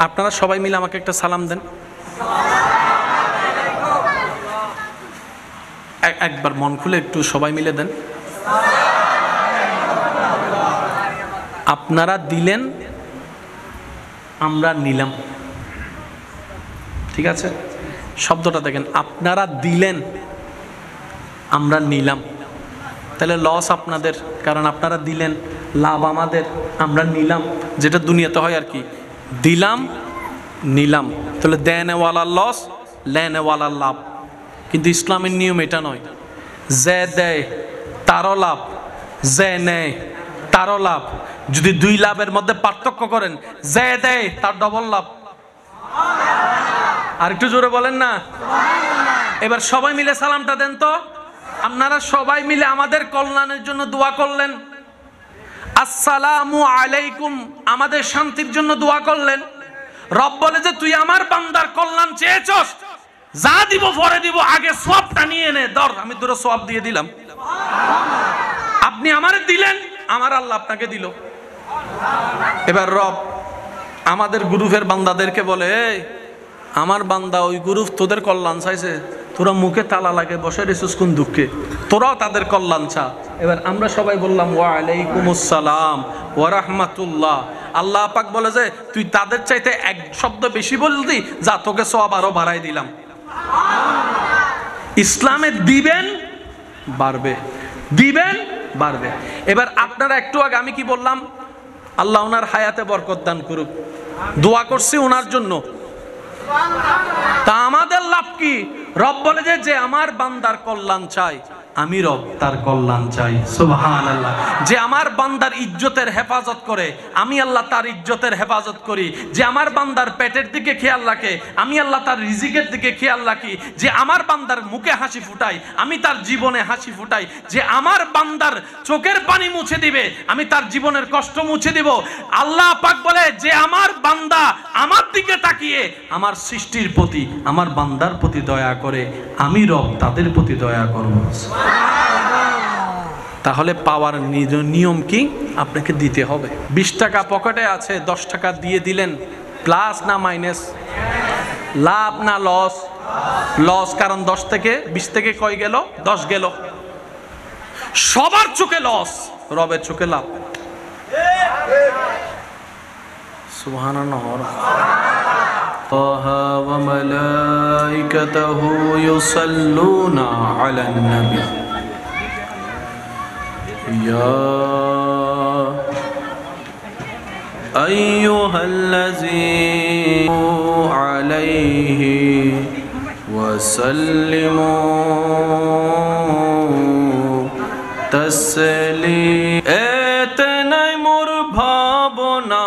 আপনারা সবাই মিলে আমাকে একটা সালাম দেন। একবার মন খুলে একটু সবাই মিলে দেন। আপনারা দিলেন, আমরা নিলাম। ঠিক আছে, শব্দটা দেখেন, আপনারা দিলেন, আমরা নিলাম। তাহলে লস আপনাদের, কারণ আপনারা দিলেন, লাভ আমাদের, আমরা নিলাম। যেটা দুনিয়াতে হয় আর কি, দিলাম নিলাম। তাহলে দেনেওয়ালার লস, লেনেওয়ালার লাভ। কিন্তু ইসলামের নিয়ম এটা নয়। যে দেয় তারও লাভ, যে নেয় তারও লাভ। যদি দুই লাভের মধ্যে পার্থক্য করেন, যে দেয় তার ডবল লাভ। আর একটু জোরে বলেন না। এবার সবাই মিলে সালামটা দেন তো। আপনারা সবাই মিলে আমাদের কল্যাণের জন্য দোয়া করলেন, আসসালামু আলাইকুম, আমাদের শান্তির জন্য দোয়া করলেন। রব বলে যে তুই আমার বান্দার কল্যাণ চেয়েছস, যা দিব পরে দিব, আগে সওয়াবটা নিয়ে নে। ধর, আমি তোর সওয়াব দিয়ে দিলাম। আপনি আমারে দিলেন, আমার আল্লাহ আপনাকে দিল। এবার রব আমাদের গ্রুপের বান্দাদেরকে বলে, এই আমার বান্দা ওই গ্রুপ তোদের কল্যাণ চাইছে, তোরা মুখে তালা লাগে বসে রেছিস কোন দুঃখে, তোরাও তাদের কল্যাণ চা। এবার আমরা সবাই বললাম ওয়া আলাইকুমুস সালাম ওয়া রাহমাতুল্লাহ। আল্লাহ পাক বলে যে তুই তাদের চাইতে এক শব্দ বেশি বললি, যা তোকে সওয়াব আরো বাড়াই দিলাম। ইসলামে দিবেন বাড়বে, দিবেন বাড়বে। এবার আপনারা একটু আগে আমি কি বললাম, আল্লাহ ওনার হায়াতে বরকত দান করুক, দোয়া করছি ওনার জন্য। তা আমাদের লাভ কি? রব বলে যে আমার বান্দার কল্যাণ চাই, আমি রব তার কল্যাণ চাই। সুবহানাল্লাহ। যে আমার বান্দার ইজ্জতের হেফাজত করে, আমি আল্লাহ তার ইজ্জতের হেফাজত করি। যে আমার বান্দার পেটের দিকে খেয়াল রাখে, আমি আল্লাহ তার রিজিকের দিকে খেয়াল রাখি। যে আমার বান্দার মুখে হাসি ফুটাই, আমি তার জীবনে হাসি ফুটাই। যে আমার বান্দার চোখের পানি মুছে দিবে, আমি তার জীবনের কষ্ট মুছে দিব। আল্লাহ পাক বলে যে আমার বান্দা আমার দিকে তাকিয়ে আমার সৃষ্টির প্রতি, আমার বান্দার প্রতি দয়া করে, আমি রব তাদের প্রতি দয়া করব। তাহলে পাওয়ার নিয়ম কি? আপনাকে দিতে হবে। 20 টাকা পকেটে আছে, 10 টাকা দিয়ে দিলেন, প্লাস না মাইনাস? লাভ না লস? লস, কারণ 10 থেকে 20 থেকে কয় গেল? 10 গেল। সবার চোখে লস, রবের চোখে লাভ। সুবহানাল্লাহ। তাহা ওয়া মালাইকাতুহু ইউসাল্লুনা আলান নবী ইয়া আইয়ুহাল্লাযীনা আলাইহি ওয়া সাল্লিমু তাসলিমা। এতনাই মোর ভাবনা,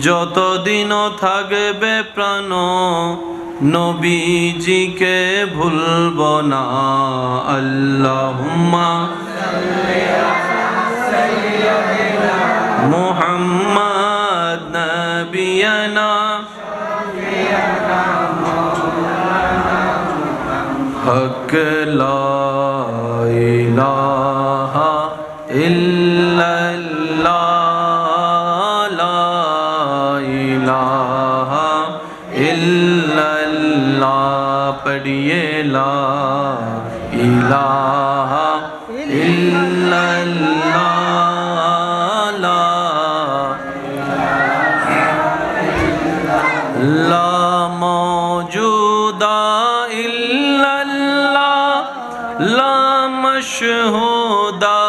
যতদিনও থাকবে প্রাণ, নবীজিকে ভুলব না। আল্লাহুম্মা মুহাম্মাদ নবিয়ানা হক লা ইলাহা ইল্লাল্লাহ পড়িয়ে লা ইলাহা ইল্লাল্লাহ লা মওজুদা ইল্লাল্লাহ লা মাশহুদা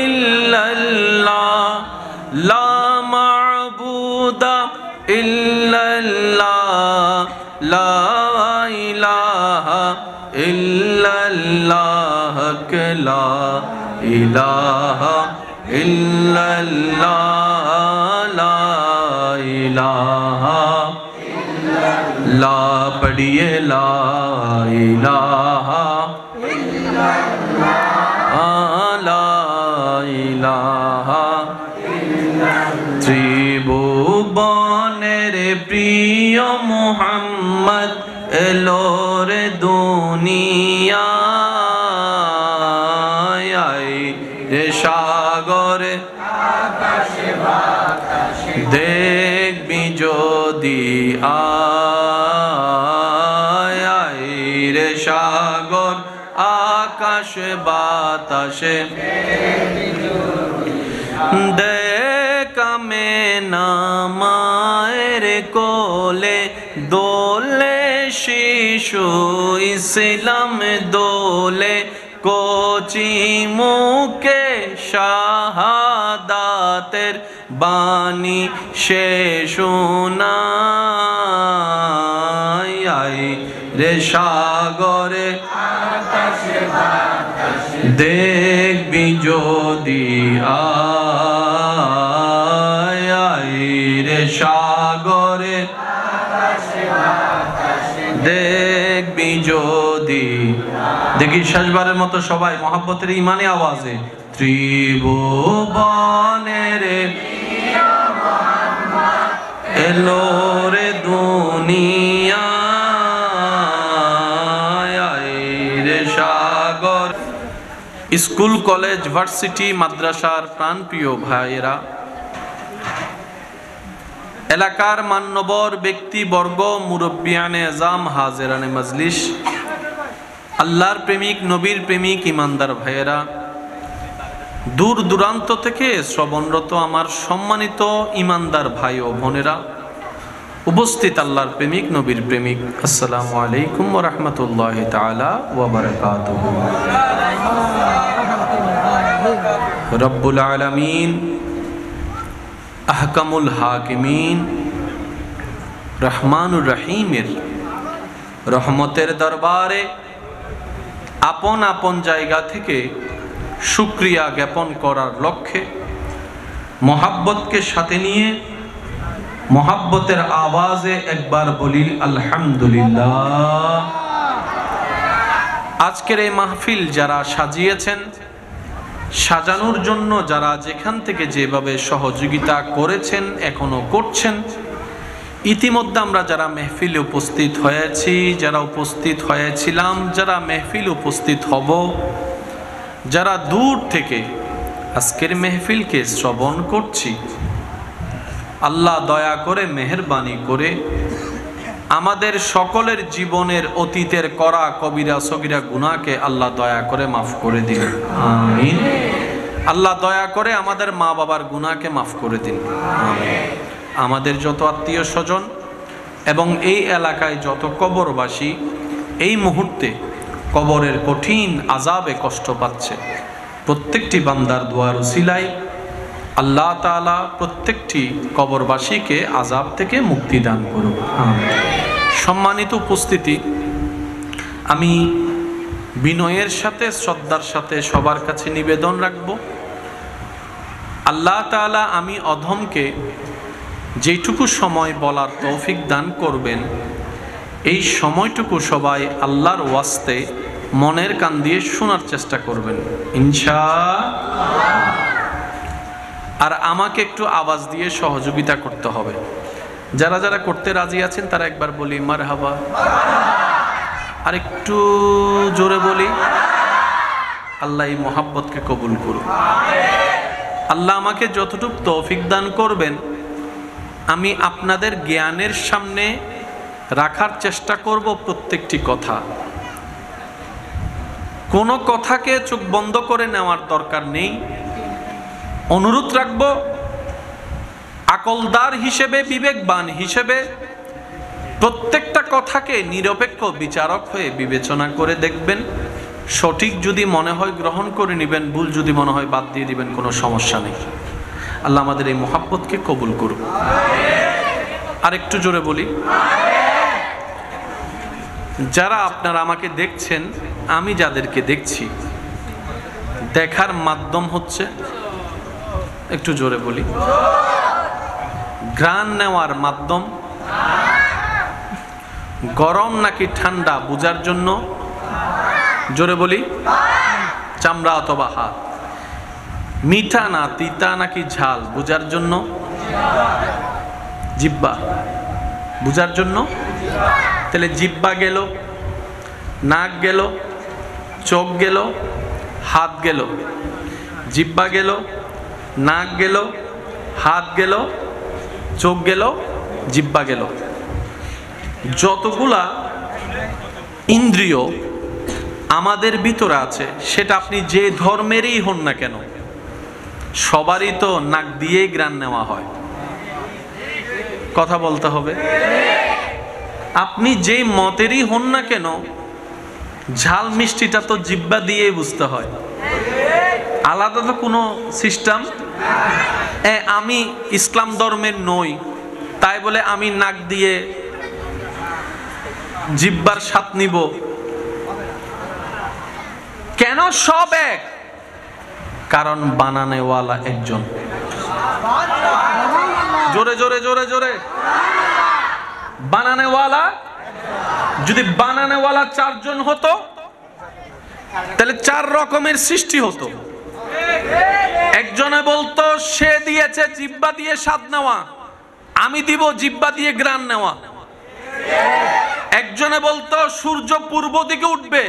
ইল্লাল্লাহ লা মা'বুদা ইল্লাল্লাহ লা ইলাহা ইল্লাল্লাহ লা ইলাহা ইল্লাল্লাহ লা ইলাহা লা পড়িয়ে লা ইলাহা লা ইলাহা। ত্রিভুবনের প্রিয় মুহাম্মদ এলো রে দুনিয়ায়, রে সাগরে দেখবি যদি আয় রে সাগর আকাশ বাতাসে, দেখামে না মায়ের কোলে দোলে শিশু ইসলাম দোলে, কচি মুখে শাহাদাতের বাণী সে শোনায় রে সাগরে দেখবি যদি আয় রে সাগরে দেখবি যদি। দেখি শেষবারের মতো সবাই মহব্বতের ইমানে আওয়াজে, ত্রিভুবনের এলো রে দুনিয়া রে সাগর। স্কুল কলেজ ভার্সিটি মাদ্রাসার প্রাণপ্রিয় ভাইয়েরা, এলাকার মান্যবর ব্যক্তিবর্গ, মুরব্বিয়ানে আজম, হাজেরানে মজলিস, আল্লাহর প্রেমিক, নবীর প্রেমিক, ইমানদার ভাইয়েরা, দূর দূরান্ত থেকে শ্রবণরত আমার সম্মানিত ইমানদার ভাই ও বোনেরা, উপস্থিত আল্লাহর প্রেমিক, নবীর প্রেমিক, আসসালামু আলাইকুম ওয়া রাহমাতুল্লাহি তাআলা ওয়া বারাকাতুহু। রব্বুল আলামিন, আহকামুল হাকিমিন, রহমানুর রহিমের রহমতের দরবারে আপন আপন জায়গা থেকে শুকরিয়া জ্ঞাপন করার লক্ষ্যে মহাব্বতকে সাথে নিয়ে মহাব্বতের আওয়াজে একবার বলি আলহামদুলিল্লাহ। আজকের এই মাহফিল যারা সাজিয়েছেন, সাজানোর জন্য যারা যেখান থেকে যেভাবে সহযোগিতা করেছেন, এখনো করছেন, ইতিমধ্যে আমরা যারা মেহফিলে উপস্থিত হয়েছি, যারা উপস্থিত হয়েছিলাম, যারা মেহফিল উপস্থিত হব, যারা দূর থেকে আজকের মেহফিলকে শ্রবণ করছি, আল্লাহ দয়া করে মেহেরবানি করে আমাদের সকলের জীবনের অতীতের করা কবিরা সগীরা গুনাহকে আল্লাহ দয়া করে মাফ করে দিন, আমিন। আল্লাহ দয়া করে আমাদের মা বাবার গুনাহকে মাফ করে দিন, আমিন। আমাদের যত আত্মীয় স্বজন এবং এই এলাকায় যত কবরবাসী এই মুহূর্তে কবরের কঠিন আযাবে কষ্ট পাচ্ছে, প্রত্যেকটি বান্দার দুয়ার উসিলায় আল্লাহ তাআলা প্রত্যেকটি কবরবাসীকে আযাব থেকে মুক্তি দান করুন, আমিন। সম্মানিত উপস্থিতি, আমি বিনয়ের সাথে শ্রদ্ধার সাথে সবার কাছে নিবেদন রাখব, আল্লাহ তাআলা আমি অধমকে যেটুকু সময় বলার তৌফিক দান করবেন, এই সময়টুকু সবাই আল্লাহর ওয়াস্তে মনের কান দিয়ে শোনার চেষ্টা করবেন ইনশাআল্লাহ। আর আমাকে একটু আওয়াজ দিয়ে সহযোগিতা করতে হবে। যারা যারা করতে রাজি আছেন তারা একবার বলি মারহাবা, আর একটু জোরে বলি। আল্লাহ এই মোহাব্বতকে কবুল করুন। আল্লাহ আমাকে যতটুকু তৌফিক দান করবেন আমি আপনাদের জ্ঞানের সামনে রাখার চেষ্টা করব প্রত্যেকটি কথা। কোনো কথাকে চোখ বন্ধ করে নেওয়ার দরকার নেই। অনুরোধ রাখব, আকলদার হিসেবে, বিবেকবান হিসেবে প্রত্যেকটা কথাকে নিরপেক্ষ বিচারক হয়ে বিবেচনা করে দেখবেন। সঠিক যদি মনে হয় গ্রহণ করে নেবেন, ভুল যদি মনে হয় বাদ দিয়ে দিবেন, কোনো সমস্যা নেই। আল্লাহ আমাদের এই মোহাব্বতকে কবুল করুন। আর একটু জোরে বলি। যারা আপনারা আমাকে দেখছেন, আমি যাদেরকে দেখছি, দেখার মাধ্যম হচ্ছে, একটু জোরে বলি, ঘ্রাণ নেওয়ার মাধ্যম, গরম নাকি ঠান্ডা বোঝার জন্য, জোরে বলি, চামড়া অথবা হাত, মিঠা না তিতা নাকি ঝাল বোঝার জন্য, জিহ্বা বোঝার জন্য। তাহলে জিহ্বা গেল, নাক গেল, চোখ গেল, হাত গেল। জিহ্বা গেল, নাক গেল, হাত গেল, চোখ গেল, জিহ্বা গেল। যতগুলা ইন্দ্রিয় আমাদের ভিতরে আছে, সেটা আপনি যে ধর্মেরই হন না কেন, সবারই তো নাক দিয়েই ঘ্রাণ নেওয়া হয়। কথা বলতে হবে। আপনি যেই মতেরই হন না কেন, ঝাল মিষ্টিটা তো জিহ্বা দিয়েই বুঝতে হয়, আলাদা তো কোনো সিস্টেম। আমি ইসলাম ধর্মের নই, তাই বলে আমি নাক দিয়ে জিহ্বার স্বাদ নিব কেন? সব এক, কারণ বানানেওয়ালা একজন। জোরে জোরে জোরে জোরে। বানানেওয়ালা, যদি বানানেওয়ালা 4 জন হতো তাহলে 4 রকমের সৃষ্টি হতো। একজনে বলতো সে দিয়েছে জিহ্বা দিয়ে স্বাদ নেওয়া, আমি দিব জিহ্বা দিয়ে ঘ্রাণ নেওয়া। একজনে বলতো সূর্য পূর্ব দিকে উঠবে,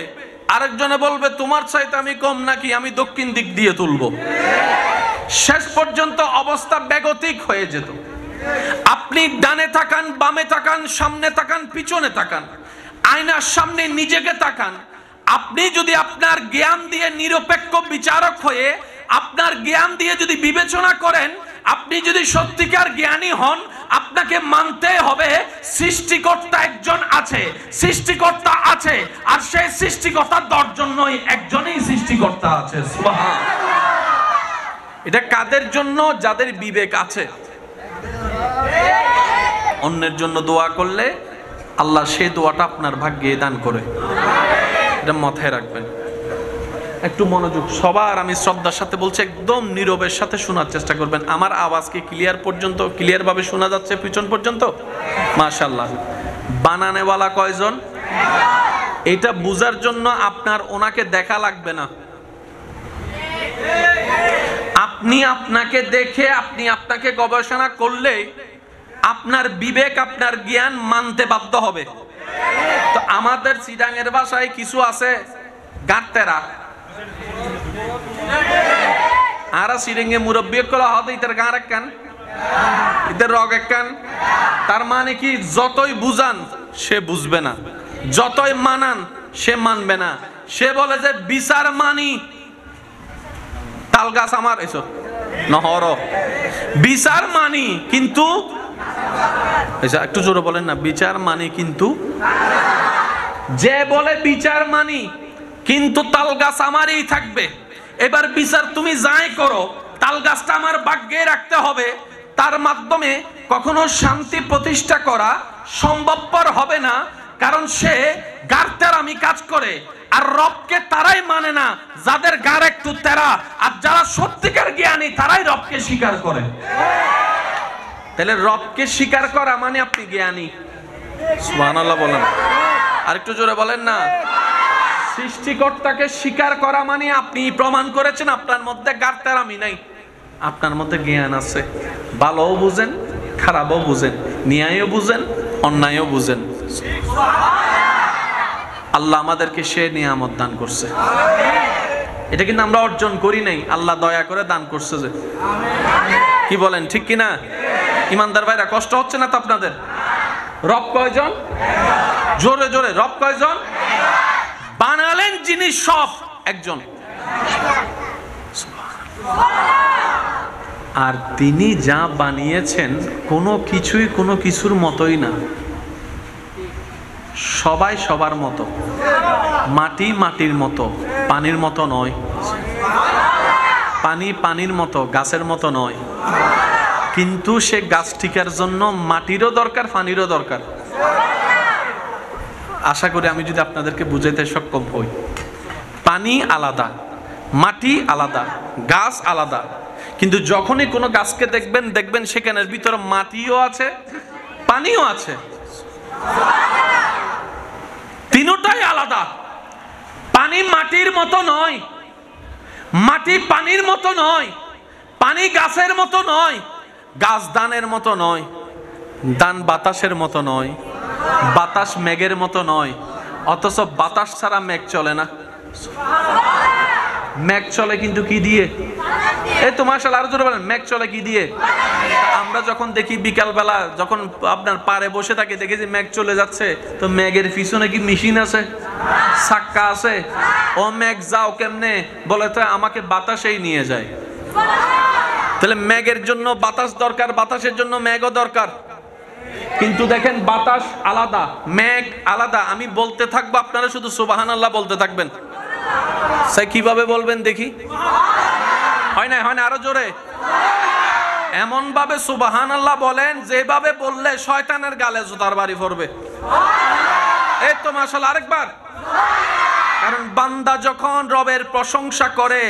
আরেকজনে বলবে তোমার চাইতে আমি কম নাকি, আমি দক্ষিণ দিক দিয়ে তুলব। শেষ পর্যন্ত অবস্থা বেগতিক হয়ে যেত। আপনি ডানে তাকান, বামে তাকান, সামনে তাকান, পিছনে তাকান, আয়নার সামনে নিজেকে তাকান। আপনি যদি আপনার জ্ঞান দিয়ে নিরপেক্ষ বিচারক হয়ে আপনার জ্ঞান দিয়ে যদি বিবেচনা করেন, আপনি যদি সত্যিকার জ্ঞানী হন, আপনাকে মানতে হবে সৃষ্টিকর্তা একজন আছে, সৃষ্টিকর্তা আছে, আর সেই সৃষ্টিকর্তা 10 জন নয়, একজনই সৃষ্টিকর্তা আছে। সুবহানাল্লাহ। এটা কাদের জন্য? যাদের বিবেক আছে। অন্যের জন্য দোয়া করলে আল্লাহ সেই দোয়াটা আপনার ভাগ্যে দান করে। এটা মাথায় রাখবেন। একটু মনোযোগ সবার, আমি শ্রদ্ধার সাথে বলছি, একদম নীরবের সাথে শোনার চেষ্টা করবেন। আমার আওয়াজ কি ক্লিয়ার ভাবে শোনা যাচ্ছে পিছন পর্যন্ত? মাশাআল্লাহ। বানানেওয়ালা কয়জন? এটা বুঝার জন্য আপনার ওনাকে দেখা লাগবে না। আপনি আপনাকে দেখে আপনি আপনাকে গবেষণা করলে আপনার বিবেক, আপনার জ্ঞান মানতে বাধ্য হবে। তো আমাদের চিটাঙের ভাষায় কিছু আছে গাঁটতেরা, আর সিরিঙ্গে মুরব্বী করা হতে ইতার গাঁ রাখান, ইতার রগ একখান। তার মানে কি, যতই বুঝান সে বুঝবে না, যতই মানান সে মানবে না। সে বলে যে বিচার মানি, তাল গাছ আমার এসব নহর, বিচার মানি কিন্তু, একটু জোরে বলেন না, বিচার মানি কিন্তু। যে বলে বিচার মানি কিন্তু তাল গাছ আমারই থাকবে, এবার বিচার তুমি যাই করো, তাল গাছটা আমার ভাগ্যে রাখতে হবে, তার মাধ্যমে কখনো শান্তি প্রতিষ্ঠা করা সম্ভবপর হবে না। কারণ সে গার আমি কাজ করে। আর রবকে তারাই মানে না যাদের গার একটু তেরা, আর যারা সত্যিকার জ্ঞানী তারাই রবকে স্বীকার করে। তাহলে রবকে স্বীকার করা মানে আপনি জ্ঞানী। সুবহানাল্লাহ বলেন, আর একটু জোরে বলেন না। সৃষ্টিকর্তাকে স্বীকার করা মানে আপনি প্রমাণ করেছেন আপনার মধ্যে গারতারামি নাই, আপনার মধ্যে জ্ঞান আছে। ভালোও বুঝেন, খারাপও বুঝেন, ন্যায়ও বুঝেন, অন্যায়ও বুঝেন। আল্লাহ আমাদেরকে সে নিয়ামত দান করছে। এটা কিন্তু আমরা অর্জন করি নাই, আল্লাহ দয়া করে দান করছে। যে কি বলেন, ঠিক কিনা? ইমানদার ভাইরা, কষ্ট হচ্ছে না তো আপনাদের? রব কয়জন? জোরে জোরে, রব কয়জন? বানালেন যিনি সব একজন, আর তিনি যা বানিয়েছেন কোনো কিছুই কোনো কিছুর মতোই না। সবাই সবার মতো, মাটি মাটির মতো, পানির মতো নয়। পানি পানির মতো, গাছের মতো নয়। কিন্তু সে গাছ টিকার জন্য মাটিরও দরকার, পানিরও দরকার। আশা করি আমি যদি আপনাদেরকে বুঝাইতে সক্ষম হই। পানি আলাদা, মাটি আলাদা, গাছ আলাদা। কিন্তু যখনই কোনো গাছকে দেখবেন সেখানের ভিতরে মাটিও আছে, পানিও আছে, তিনটাই আলাদা। পানি মাটির মতো নয়, মাটি পানির মতো নয়, পানি গাছের মতো নয়, গাছ দানের মতো নয়, দান বাতাসের মতো নয়, বাতাস মেঘের মতো নয়। অথচ বাতাস ছাড়া মেঘ চলে না। মেঘ চলে কিন্তু কি দিয়ে? এই তো মাশাআল্লাহ, আরো জোরে বলেন, মেঘ চলে কি দিয়ে? আমরা যখন দেখি বিকালবেলা যখন আপনার পারে বসে থাকি, দেখি যে মেঘ চলে যাচ্ছে, তো মেঘের পিছনে কি মেশিন আছে, চাক্কা আছে? ও মেঘ যাও কেমনে? বলে তো আমাকে বাতাসেই নিয়ে যায়। তাহলে মেঘের জন্য বাতাস দরকার, বাতাসের জন্য মেঘও দরকার। কিন্তু দেখেন বাতাস আলাদা, মেঘ আলাদা। আমি বলতে থাকবো, আপনারা শুধু সুবহানাল্লাহ বলতে থাকবেন। সে কিভাবে বলবেন দেখি? হয় না, হয় না? আরো জোরে এমন ভাবে সুবহানাল্লাহ বলেন যেভাবে বললে শয়তানের গালে জুতার বাড়ি পড়বে। এই তো মাশাআল্লাহ, আরেকবার। কারণ বান্দা যখন রবের প্রশংসা করে,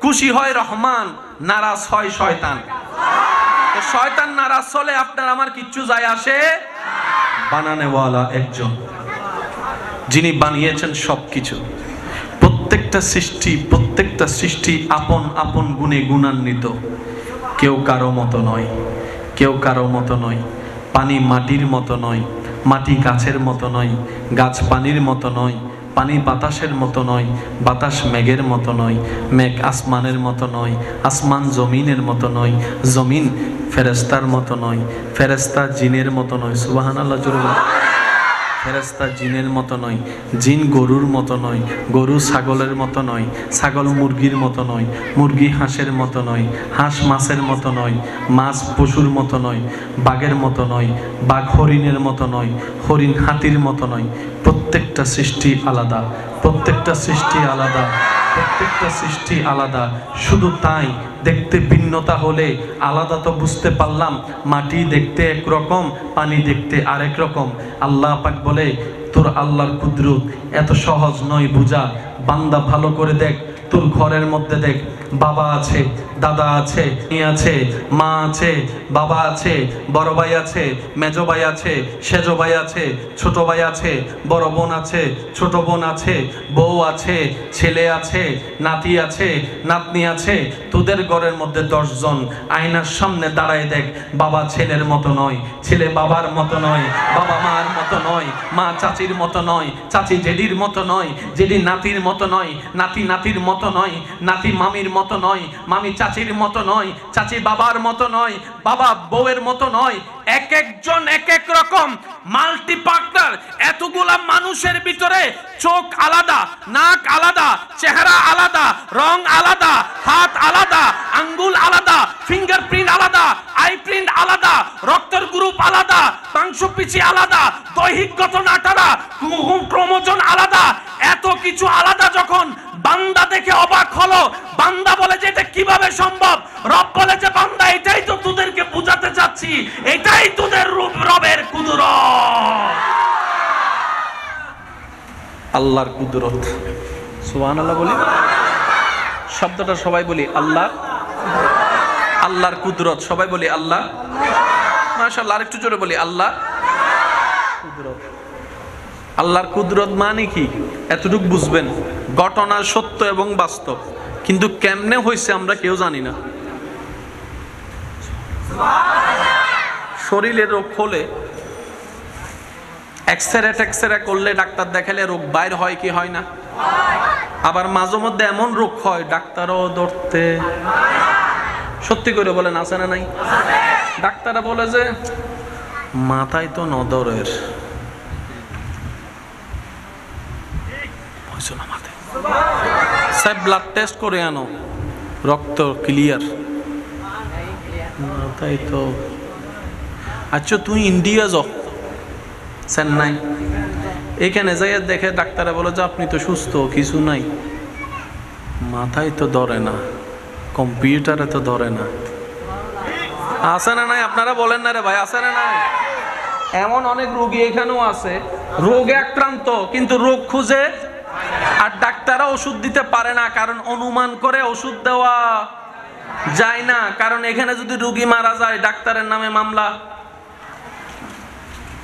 খুশি হয় রহমান, নারাজ হয় শয়তান। তো শয়তান নারাজ হলে আপনার আমার কিচ্ছু যায় আসে। বানানেওয়ালা একজন, যিনি বানিয়েছেন সবকিছু। প্রত্যেকটা সৃষ্টি আপন আপন গুণে গুণান্বিত। কেউ কারো মতো নয়, কেউ কারো মতো নয়। পানি মাটির মতো নয়, মাটি গাছের মতো নয়, গাছ পানির মতো নয়, পানি বাতাসের মতো নয়, বাতাস মেঘের মতো নয়, মেঘ আসমানের মতো নয়, আসমান জমিনের মতো নয়, জমিন ফেরেশতার মতো নয়, ফেরেশতা জিনের মতো নয়। সুবহানাল্লাহ জোরে বলেন। ফেরেশতা জিনের মতো নয়, জিন গরুর মতো নয়, গরু ছাগলের মতো নয়, ছাগল মুরগির মতো নয়, মুরগি হাঁসের মতো নয়, হাঁস মাছের মতো নয়, মাছ পশুর মতো নয়, বাঘের মতো নয়, বাঘ হরিণের মতো নয়, হরিণ হাতির মতো নয়। প্রত্যেকটা সৃষ্টি আলাদা, প্রত্যেকটা সৃষ্টি আলাদা, প্রত্যেকটা সৃষ্টি আলাদা। শুধু তাই, দেখতে ভিন্নতা হলে আলাদা তো বুঝতে পারলাম। মাটি দেখতে একরকম, পানি দেখতে আরেক রকম। আল্লাহ পাক বলে, তোর আল্লাহর কুদরত এত সহজ নয় বুঝা। বান্দা ভালো করে দেখ, তোর ঘরের মধ্যে দেখ, বাবা আছে, দাদা আছে, মেয়ে আছে, মা আছে, বাবা আছে, বড় ভাই আছে, মেজো ভাই আছে, সেজো ভাই আছে, ছোট ভাই আছে, বড় বোন আছে, ছোট বোন আছে, বউ আছে, ছেলে আছে, নাতি আছে, নাতনি আছে। তোদের ঘরের মধ্যে 10 জন। আয়নার সামনে দাঁড়ায় দেখ, বাবা ছেলের মতো নয়, ছেলে বাবার মতো নয়, বাবা মার মতো নয়, মা চাচির মতো নয়, চাচি জেডির মতো নয়, জেডি নাতির মতো নয়, নাতি নাতির মতো নয়, নাতি মামির মতো নয়, মামি চাচির মতো নয়, চাচি বাবার মতো নয়, বাবা বউয়ের মতো নয়। এক একজন এক এক রকম, মাল্টি পার্টনার। এতগুলা মানুষের ভিতরে চোখ আলাদা, নাক আলাদা, চেহারা আলাদা, রং আলাদা, হাত আলাদা, আঙ্গুল আলাদা, ফিঙ্গারপ্রিন্ট আলাদা, আই প্রিন্ট আলাদা, রক্তের গ্রুপ আলাদা, মাংসপেশি আলাদা, দৈহিক গঠন আলাদা, ক্রোমোজোম আলাদা। এত কিছু আলাদা যখন বান্দা দেখে অবাক হলো। বান্দা বলে যে এটা কিভাবে সম্ভব? রব বলে যে বান্দা, এটাই তো তোদেরকে বুঝাতে চাচ্ছি, এটাই তোদের রবের কুদরত। আল্লাহর কুদরত। সুবহানাল্লাহ বলি, শব্দটা সবাই বলি আল্লাহ, আল্লাহর কুদরত। সবাই বলি আল্লাহ। মাশাআল্লাহ, আরেকটু জোরে বলি আল্লাহ কুদরত। আল্লাহর কুদরত মানে কি? এতটুকু বুঝবেন, ঘটনা সত্য এবং বাস্তব, কিন্তু কেমনে হয়েছে আমরা কেউ জানি না। শরীরে রোগ হলে এক্সরে করলে, ডাক্তার দেখালে রোগ বাইর হয় কি হয় না? আবার মাঝে মধ্যে এমন রোগ হয় ডাক্তারও ধরতে, সত্যি করে বলেন আছে না নাই? ডাক্তাররা বলে যে মাথায় তো নদরের, স্যার ব্লাড টেস্ট করে আনো, রক্ত ক্লিয়ার, মাথায় তো। আচ্ছা তুই ইন্ডিয়া যাও, চেন্নাই, এখানে যাই দেখে ডাক্তারে বলে যে আপনি তো সুস্থ, কিছু নাই, মাথায় তো ধরে না, কম্পিউটারে তো ধরে না। আছে না নাই? আপনারা বলেন না রে ভাই, আছে না নাই? এমন অনেক রোগী এখানেও আছে, রোগে আক্রান্ত কিন্তু রোগ খুঁজে, আর ডাক্তাররা ওষুধ দিতে পারে না, কারণ অনুমান করে ওষুধ দেওয়া যায় না। কারণ এখানে যদি রোগী মারা যায়, ডাক্তারের নামে মামলা।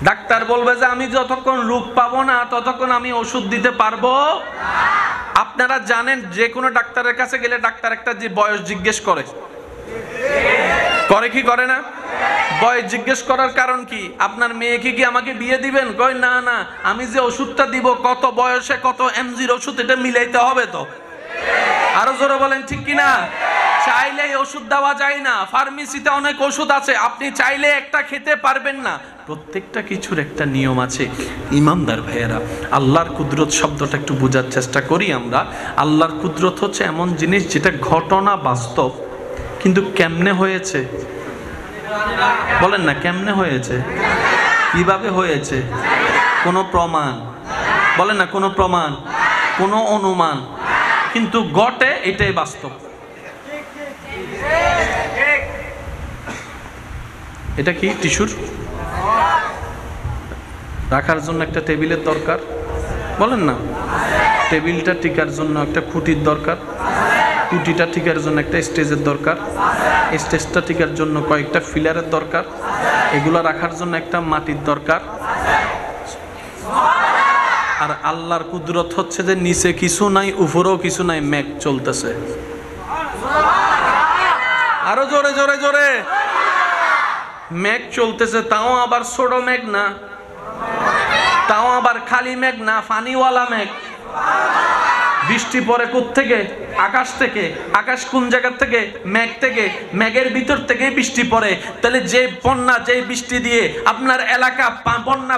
ডাক্তার বলবে যে আমি যতক্ষণ রোগ পাবো না ততক্ষণ আমি ওষুধ দিতে পারবো। আপনারা জানেন যে কোনো ডাক্তারের কাছে গেলে ডাক্তার একটা যে বয়স জিজ্ঞেস করে, করে কি করে না? বয়স জিজ্ঞেস করার কারণ কি? আপনার মেয়েকে কি আমাকে বিয়ে দিবেন? কই না না, আমি যে ওষুধটা দিব কত বয়সে কত এমজির ওষুধ, এটা মিলাইতে হবে তো। আরো জোরে বলেন ঠিক কিনা? চাইলেই ওষুধ দেওয়া যায় না, ফার্মেসিতে অনেক ওষুধ আছে, আপনি চাইলে একটা খেতে পারবেন না। প্রত্যেকটা কিছুর একটা নিয়ম আছে। ইমানদার ভাইয়েরা, আল্লাহর কুদরত শব্দটা একটু বোঝার চেষ্টা করি আমরা। আল্লাহর কুদরত হচ্ছে এমন জিনিস যেটা ঘটনা বাস্তব, কিন্তু কেমনে হয়েছে বলেন না, কেমনে হয়েছে, কিভাবে হয়েছে, কোনো প্রমাণ বলেন না, কোনো প্রমাণ, কোনো অনুমান, কিন্তু ঘটে, এটাই বাস্তব। এটা কি টিস্যুর রাখার জন্য একটা টেবিলের দরকার, বলেন না, টেবিলটা টিকার জন্য একটা খুঁটির দরকার, খুঁটিটা টিকার জন্য একটা স্টেজের দরকার, স্টেজটা টিকার জন্য কয়েকটা ফিলারের দরকার, এগুলো রাখার জন্য একটা মাটির দরকার। আর আল্লাহর কুদরত হচ্ছে যে নিচে কিছু নাই, উপরেও কিছু নাই, মেঘ চলতেছে। আরো জোরে জোরে জোরে, মেঘ চলতেছে, তাও আবার ছোট মেঘ না, তাও আবার খালি মেঘ না, পানিওয়ালা মেঘ। বৃষ্টি পড়ে কোত্থেকে? আকাশ থেকে। আকাশ কোন জায়গা থেকে? মেঘ থেকে। মেঘের ভিতর থেকে বৃষ্টি পড়ে। তাহলে যে বন্যা, যে বৃষ্টি দিয়ে আপনার এলাকা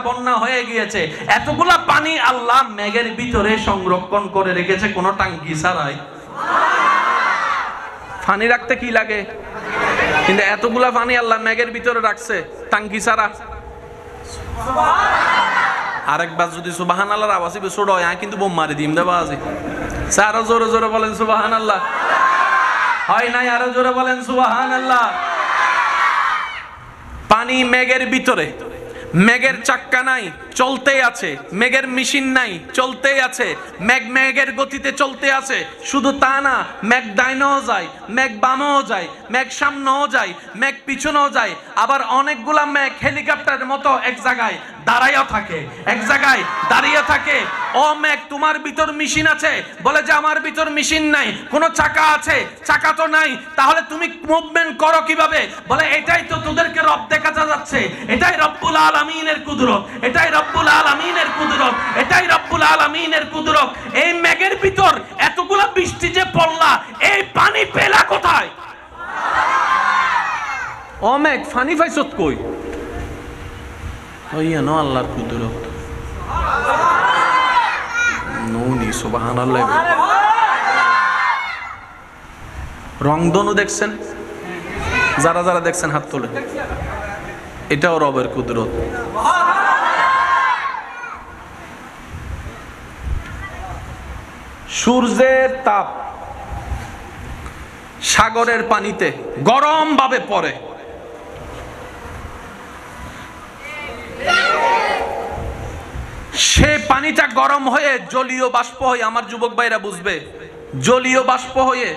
বন্যা হয়ে গিয়েছে, এতগুলা পানি আল্লাহ মেঘের ভিতরে সংরক্ষণ করে রেখেছে, কোনো টাঙ্কি ছাড়াই। পানি রাখতে কি লাগে? কিন্তু এতগুলা পানি আল্লাহ মেঘের ভিতরে রাখছে টাঙ্কি ছাড়া। আরেকবার যদি সুবহানাল্লাহর আওয়াজ ছোট হয়, কিন্তু বোম মারি দিম দেবা আছে। আরো জোরে জোরে বলেন সুবহানাল্লাহ। হয় নাই? আরো জোরে বলেন সুবহানাল্লাহ। পানি মেঘের ভিতরে, মেঘের চাক্কা নাই, চলতেই আছে। মেঘের মেশিন নাই, চলতেই আছে। মেঘের গতিতে চলতে আছে। শুধু তা না, মেঘ ডাইনেও যায়, মেঘ বামেও যায়, মেঘ সামনেও যায়, মেঘ পিছনেও যায়। আবার অনেকগুলা মেঘ হেলিকপ্টারের মতো এক জায়গায় দাঁড়াইয়া থাকে, এক জায়গায় দাঁড়িয়ে থাকে। ও মেঘ, তোমার ভিতর মেশিন আছে? বলে যে আমার ভিতর মেশিন নাই। কোনো চাকা আছে? চাকা তো নাই। তাহলে তুমি মুভমেন্ট করো কিভাবে? বলে এটাই তো তোদেরকে রব দেখা যাচ্ছে, এটাই রব্বুল আলামিনের কুদরত, এটাই রব্বুল আলামিনের কুদরত, এটাই রব্বুল আলামিনের কুদরত। এই মেঘের ভিতর এতগুলা বৃষ্টি যে পড়লা, এই পানি পেলা কোথায়? ও মেঘ, পানি পাইছত কই? ওই ন আল্লাহর কুদরত। নৌনি সুবহানাল্লাহ। রংধনু দেখছেন? যারা যারা দেখছেন হাত তোলে। এটাও রবের কুদরত। সূর্যের তাপ সাগরের পানিতে গরম ভাবে পড়ে। সে পানিটা গরম হয়ে জলীয় বাষ্প হয়ে, আমার যুবক ভাইরা বুঝবে, জলীয় বাষ্প হয়ে।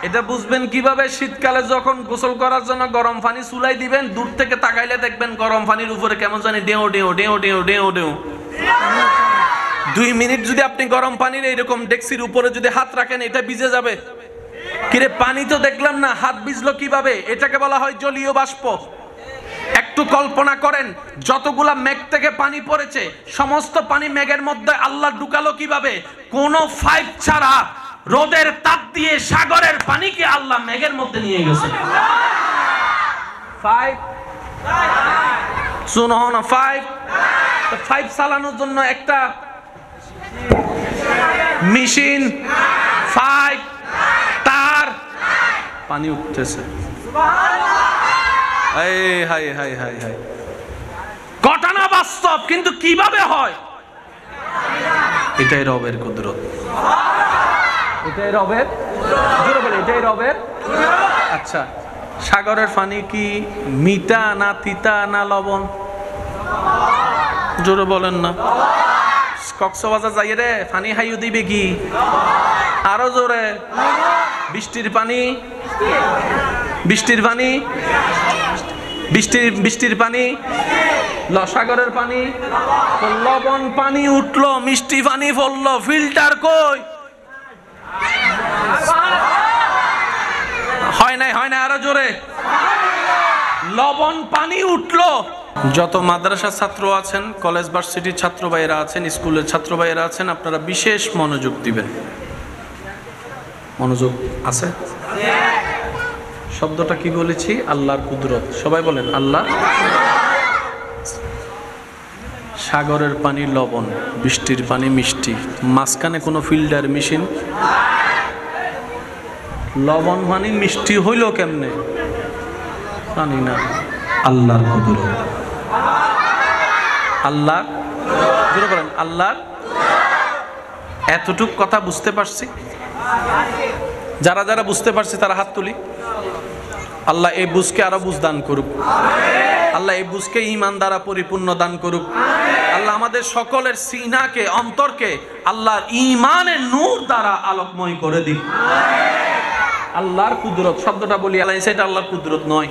এটা বুঝবেন কিভাবে? শীতকালে যখন গোসল করার জন্য গরম পানি চুলাই দিবেন, দূর থেকে তাকাইলে দেখবেন গরম পানির উপরে কেমন জানি ডেও ডেও ডেও ডেও ডেও ডেও। 2 মিনিট যদি আপনি গরম পানির এইরকম ডেক্সির উপরে যদি হাত রাখেন, এটা ভিজে যাবে। কিরে, পানি তো দেখলাম না, হাত ভিজলো কিভাবে? এটাকে বলা হয় জলীয় বাষ্প। একটু কল্পনা করেন, যতগুলা মেঘ থেকে পানি পড়েছে, সমস্ত পানি মেঘের মধ্যে আল্লাহ ঢুকালো কিভাবে? কোন পাইপ ছাড়া রোদের তাপ দিয়ে সাগরের পানিকে আল্লাহ মেঘের মধ্যে নিয়ে গেছে। পাইপ চালানোর জন্য একটা মেশিন, পাইপ, তার, পানি উঠতেছে। ঘটনা বাস্তব, কিন্তু কিভাবে হয়? এটাই রবের কুদরত। এটাই রবের, জোরে বলে, এটাই রবের। আচ্ছা, সাগরের পানি কি মিঠা না তিতা না লবণ? জোরে বলেন না। কক্সবাজার যাই রে, পানি হাইও দিবে কি? আরো জোরে। বৃষ্টির পানি, বৃষ্টির পানি, বৃষ্টির পানি, সাগরের পানি, লবণ পানি উঠলো, মিষ্টি পানি পড়লো, ফিল্টার কই? হয় নাই, হয় না, আরো জোরে। লবণ পানি উঠলো, যত মাদ্রাসার ছাত্র আছেন, কলেজ ভার্সিটির ছাত্র ভাইয়েরা আছেন, স্কুলের ছাত্র ভাইয়েরা আছেন, আপনারা বিশেষ মনোযোগ দিবেন। মনোযোগ আছে? শব্দটা কি বলেছি? আল্লাহর কুদরত। সবাই বলেন আল্লাহ। সাগরের পানি লবণ, বৃষ্টির পানি মিষ্টি, মাঝখানে কোনো ফিল্টার মেশিন। লবণ পানি মিষ্টি হইল কেমনে জানি না। আল্লাহর কুদরত। আল্লাহ জোরে বলেন আল্লাহ। এতটুক কথা বুঝতে পারছি? যারা যারা বুঝতে পারছি তারা হাত তুলি। আল্লাহ এই বুঝকে আরো বুঝ দান করুক। আল্লাহ এই বুঝকে ঈমান দ্বারা পরিপূর্ণ দান করুক। আল্লাহ আমাদের সকলের সিনাকে, অন্তরকে আল্লাহর ঈমানের নূর দ্বারা আলোকময় করে দিক। আল্লাহর কুদরত শব্দটা বলি, আল্লাহ সেটা আল্লাহর কুদরত নয়,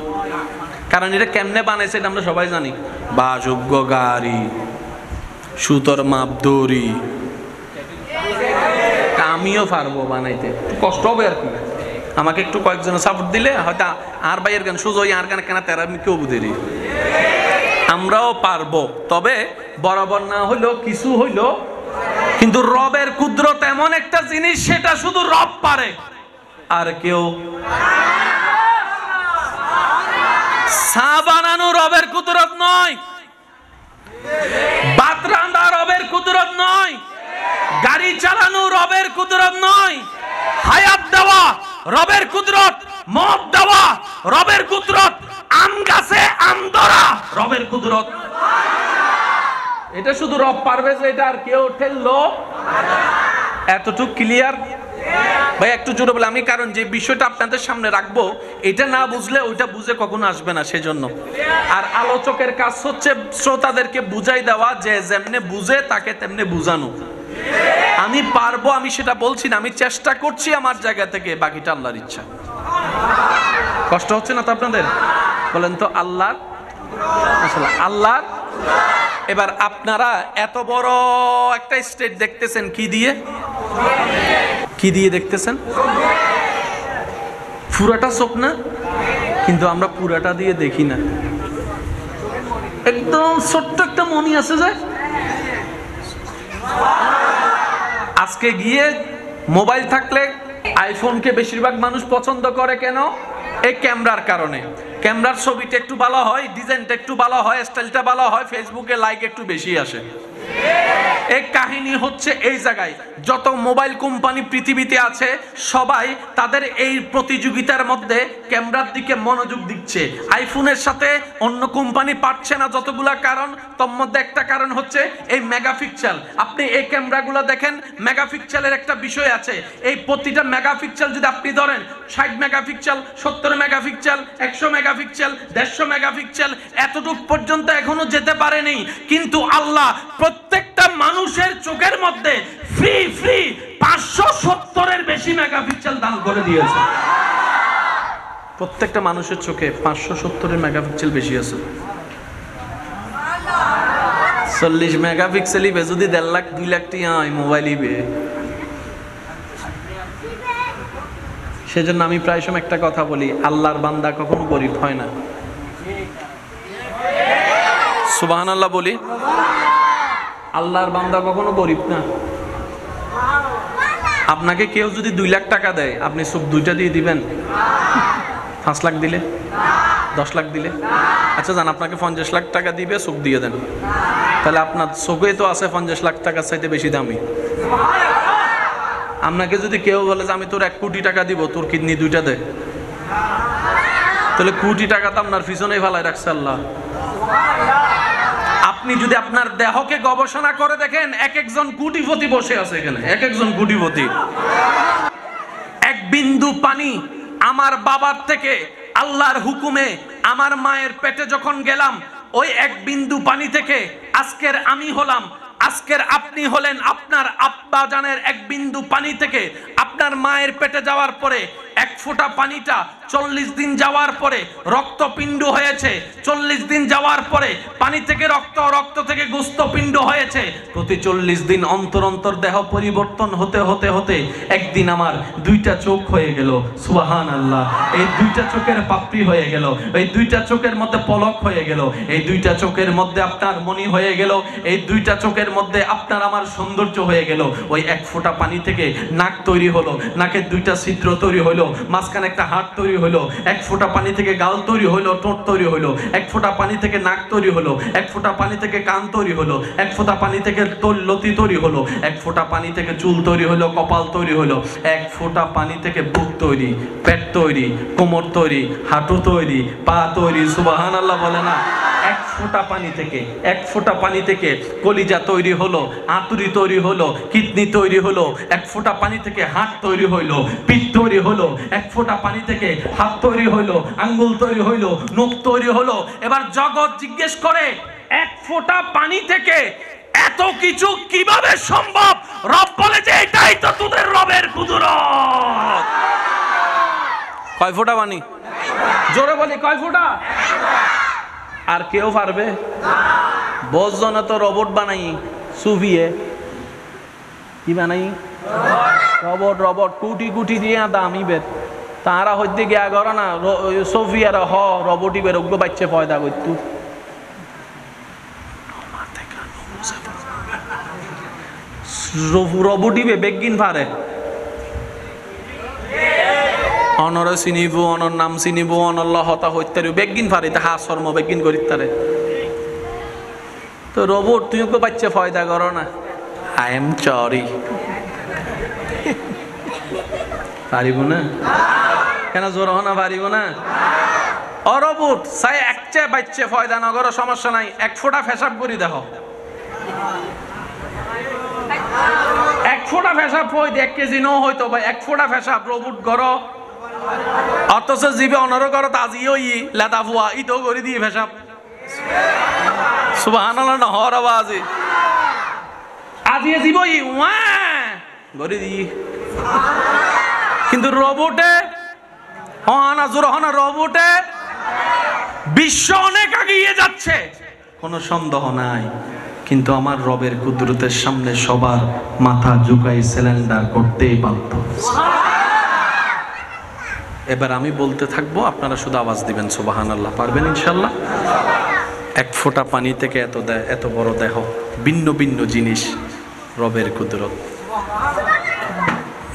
কারণ এটা কেমনে বানাইছে এটা আমরা সবাই জানি। বাসযোগ্য গাড়ি, সুতোর মাপ দড়ি, আমিও পারবো বানাইতে, কষ্ট হবে আর কি। আমাকে একটু কয়েকজন সাপোর্ট দিলে হয়তো আর ভাইয়ের গান সুযোগ আর গান কেনা তেরা কেউ বুঝেরি, আমরাও পারবো। তবে বরাবর না হইলো কিছু হইলো, কিন্তু রবের কুদরত এমন একটা জিনিস, সেটা শুধু রব পারে, আর কেউ। চা বানানো রবের কুদরত নয়, ভাত রান্না রবের কুদরত নয়, গাড়ি চালানো রবের কুদরত নয়, হায়াত দেওয়া রবের কুদরত, মদ দেওয়া রবের কুদরত, আম গাছে আম ধরা রবের কুদরত। এটা শুধু রব পারবে, যে এটা আর কেউ ঠেললো। এতটুকু ক্লিয়ার ভাই? একটু জোরে বলে আমি, কারণ যে বিষয়টা আপনাদের সামনে রাখবো এটা না বুঝলে ওইটা বুঝে কখনো আসবে না, সেজন্য। আর আলোচকের কাজ হচ্ছে শ্রোতাদেরকে বুঝাই দেওয়া, যে যেমনে বুঝে তাকে তেমনে বুঝানো। আমি পারবো, আমি সেটা বলছি না, আমি চেষ্টা করছি আমার জায়গা থেকে, বাকিটা আল্লাহর ইচ্ছা। কষ্ট হচ্ছে না তো আপনাদের? বলেন তো আল্লাহ। আসলে আল্লাহ। এবার আপনারা এত বড় একটা স্টেট দেখতেছেন কি দিয়ে? কি দিয়ে দেখতেছেন? পুরাটা চোখ না, কিন্তু আমরা পুরাটা দিয়ে দেখি না। একদম ছোট্ট একটা মনি আছে যে আজকে গিয়ে মোবাইল থাকলে আইফোনকে বেশিরভাগ মানুষ পছন্দ করে কেন? এই ক্যামেরার কারণে। ক্যামেরার ছবিটা একটু ভালো হয়, ডিজাইনটা একটু ভালো হয়, স্টাইলটা ভালো হয়, ফেসবুকে লাইক একটু বেশি আসে। এই কাহিনী হচ্ছে এই জায়গায়। যত মোবাইল কোম্পানি পৃথিবীতে আছে সবাই তাদের এই প্রতিযোগিতার মধ্যে ক্যামেরার দিকে মনোযোগ দিচ্ছে। আইফোনের সাথে অন্য কোম্পানি পারছে না যতগুলা কারণ, তার মধ্যে একটা কারণ হচ্ছে এই মেগাপিক্সেল। আপনি এই ক্যামেরাগুলো দেখেন, মেগাপিক্সেলের একটা বিষয় আছে। এই প্রতিটা মেগাপিক্সেল যদি আপনি ধরেন 60 মেগাপিক্সেল, 70 মেগাপিক্সেল, 100 মেগাপিক্সেল, 150 মেগাপিক্সেল, এতটুকু পর্যন্ত এখনো যেতে পারেনি। কিন্তু আল্লাহ প্রত্যেকটা মানুষের চোখের মধ্যে ফ্রি 570-এর বেশি মেগাপিক্সেল দান করে দিয়েছে। প্রত্যেকটা মানুষের চোখে 570-এর মেগাপিক্সেল বেশি আছে। 40 মেগাপিক্সেলই বে যদি 1.5 লাখ 2 লাখ টিয়া মোবাইলই বে। সেজন্য আমি প্রায় সময় একটা কথা বলি, আল্লাহর বান্দা কখনো গরিব হয় না। সুবহানাল্লাহ বলি। আল্লাহর বান্দা কখনো গরিব না। আপনাকে কেউ যদি 2 লাখ টাকা দেয়, আপনি চোখ দুইটা দিয়ে দিবেন? 5 লাখ দিলে, 10 লাখ দিলে? আচ্ছা জান, আপনাকে 50 লাখ টাকা দিবে, চোখ দিয়ে দেন, তাহলে আপনার চোখে তো আছে 50 লাখ টাকার চাইতে বেশি দামি। আপনাকে যদি কেউ বলে যে আমি তোর 1 কোটি টাকা দিব, তোর কিডনি দুইটা দে, তাহলে কোটি টাকা তো আপনার পিছনেই ভালাই রাখছে আল্লাহ। আপনি যদি আপনার দেহকে গবেষণা করে দেখেন, এক একজন কোটিপতি বসে আছে এখানে, এক একজন কোটিপতি। এক বিন্দু পানি আমার বাবার থেকে আল্লাহর হুকুমে আমার মায়ের পেটে যখন গেলাম, ওই এক বিন্দু পানি থেকে আজকের আমি হলাম, আজকের আপনি হলেন। আপনার আব্বা জানের এক বিন্দু পানি থেকে আপনার মায়ের পেটে যাওয়ার পরে এক ফোঁটা পানিটা 40 দিন যাওয়ার পরে রক্তপিণ্ড হয়েছে, 40 দিন যাওয়ার পরে পানি থেকে রক্ত, রক্ত থেকে গোস্তপিণ্ড হয়েছে। প্রতি 40 দিন অন্তর অন্তর দেহ পরিবর্তন হতে হতে হতে একদিন আমার 2টা চোখ হয়ে গেল। সুবহানাল্লাহ। এই 2টা চোখের পাপড়ি হয়ে গেল, এই 2টা চোখের মধ্যে পলক হয়ে গেল, এই 2টা চোখের মধ্যে আপনার মনি হয়ে গেল, এই 2টা চোখের মধ্যে আপনার আমার সৌন্দর্য হয়ে গেল। ওই এক ফোঁটা পানি থেকে নাক তৈরি হলো, নাকের 2টা ছিদ্র তৈরি হলো, মাঝখানে একটা হাড় তৈরি হলো। এক ফোঁটা পানি থেকে গাল তৈরি হলো, ঠোঁট তৈরি হলো। এক ফোঁটা পানি থেকে নাক তৈরি হলো, এক ফোঁটা পানি থেকে কান তৈরি হলো, এক ফোঁটা পানি থেকে লতি তৈরি হলো, এক ফোঁটা পানি থেকে চুল তৈরি হলো, কপাল তৈরি হলো, এক ফোঁটা পানি থেকে বুক তৈরি, পেট তৈরি, কোমর তৈরি, হাঁটু তৈরি, পা তৈরি। সুবহানাল্লাহ বলে না? এক ফোঁটা পানি থেকে, এক ফোঁটা পানি থেকে কলিজা তৈরি হলো, আঁতুড়ি তৈরি হলো, কিডনি তৈরি হলো। এক ফোঁটা পানি থেকে হাড় তৈরি হইলো, পিঠ তৈরি হলো। এক ফোঁটা পানি থেকে হাত তৈরি হইলো, আঙ্গুল তৈরি হইলো, নখ তৈরি হলো। এবার জগৎ জিজ্ঞেস করে, এক ফোঁটা পানি থেকে এত কিছু কিভাবে সম্ভব? রব বলে যে এটাই তো তোদের রবের কুদরত। কয় ফোঁটা পানি? জোরে বলি, কয় ফোঁটা? আর কেউ পারবে? বসজনে তো রোবট বানাই, সুভিয়ে কি বানাই, রোবট, রোবট কুটি কুটি দিয়ে দামি বের। তারা হইতে গিয়া করে না সোফিয়ার হ রোবটই বের ওগুলো বাচ্চা পয়দা করতু। রোবটই বেগিন পারে, অনর চিনিব, অনর নাম চিনিব, অনর লহতা হইতে বেগিন পারে, হা শর্ম বেগিন করি তারে। তো রোবট তুই ওকে বাচ্চা ফয়দা করো না। আই এম সরি, পারিব না কেন? জোর না পারিব না? অরবুট চাই একচে বাচ্চে ফয়দা না করো, সমস্যা নাই, এক ফোঁটা পেশাব করি দেখো, এক ফোঁটা পেশাব হই 1 কেজি নো হইতো ভাই, এক ফোঁটা পেশাব রোবট করো। অথচ জীবে অনর করো তাজিও ই লেদা ফুয়া ইতো করে দিয়ে পেশাব। সুবহানাল্লাহ না হর আওয়াজে আজিয়ে জীব ই ওয়া করে দিয়ে। কিন্তু রোবটে হনা জোর হনা, রোবটে বিশ্ব অনেক এগিয়ে যাচ্ছে, কোনো সন্দেহ নাই। কিন্তু আমার রবের কুদরতের সামনে সবার মাথা ঝুঁকাই সিলিন্ডার করতেই বাধ্য। এবার আমি বলতে থাকবো, আপনারা শুধু আওয়াজ দিবেন সুবহানাল্লাহ। পারবেন ইনশাল্লাহ? এক ফোঁটা পানি থেকে এত বড় দেহ, ভিন্ন ভিন্ন জিনিস, রবের কুদরত।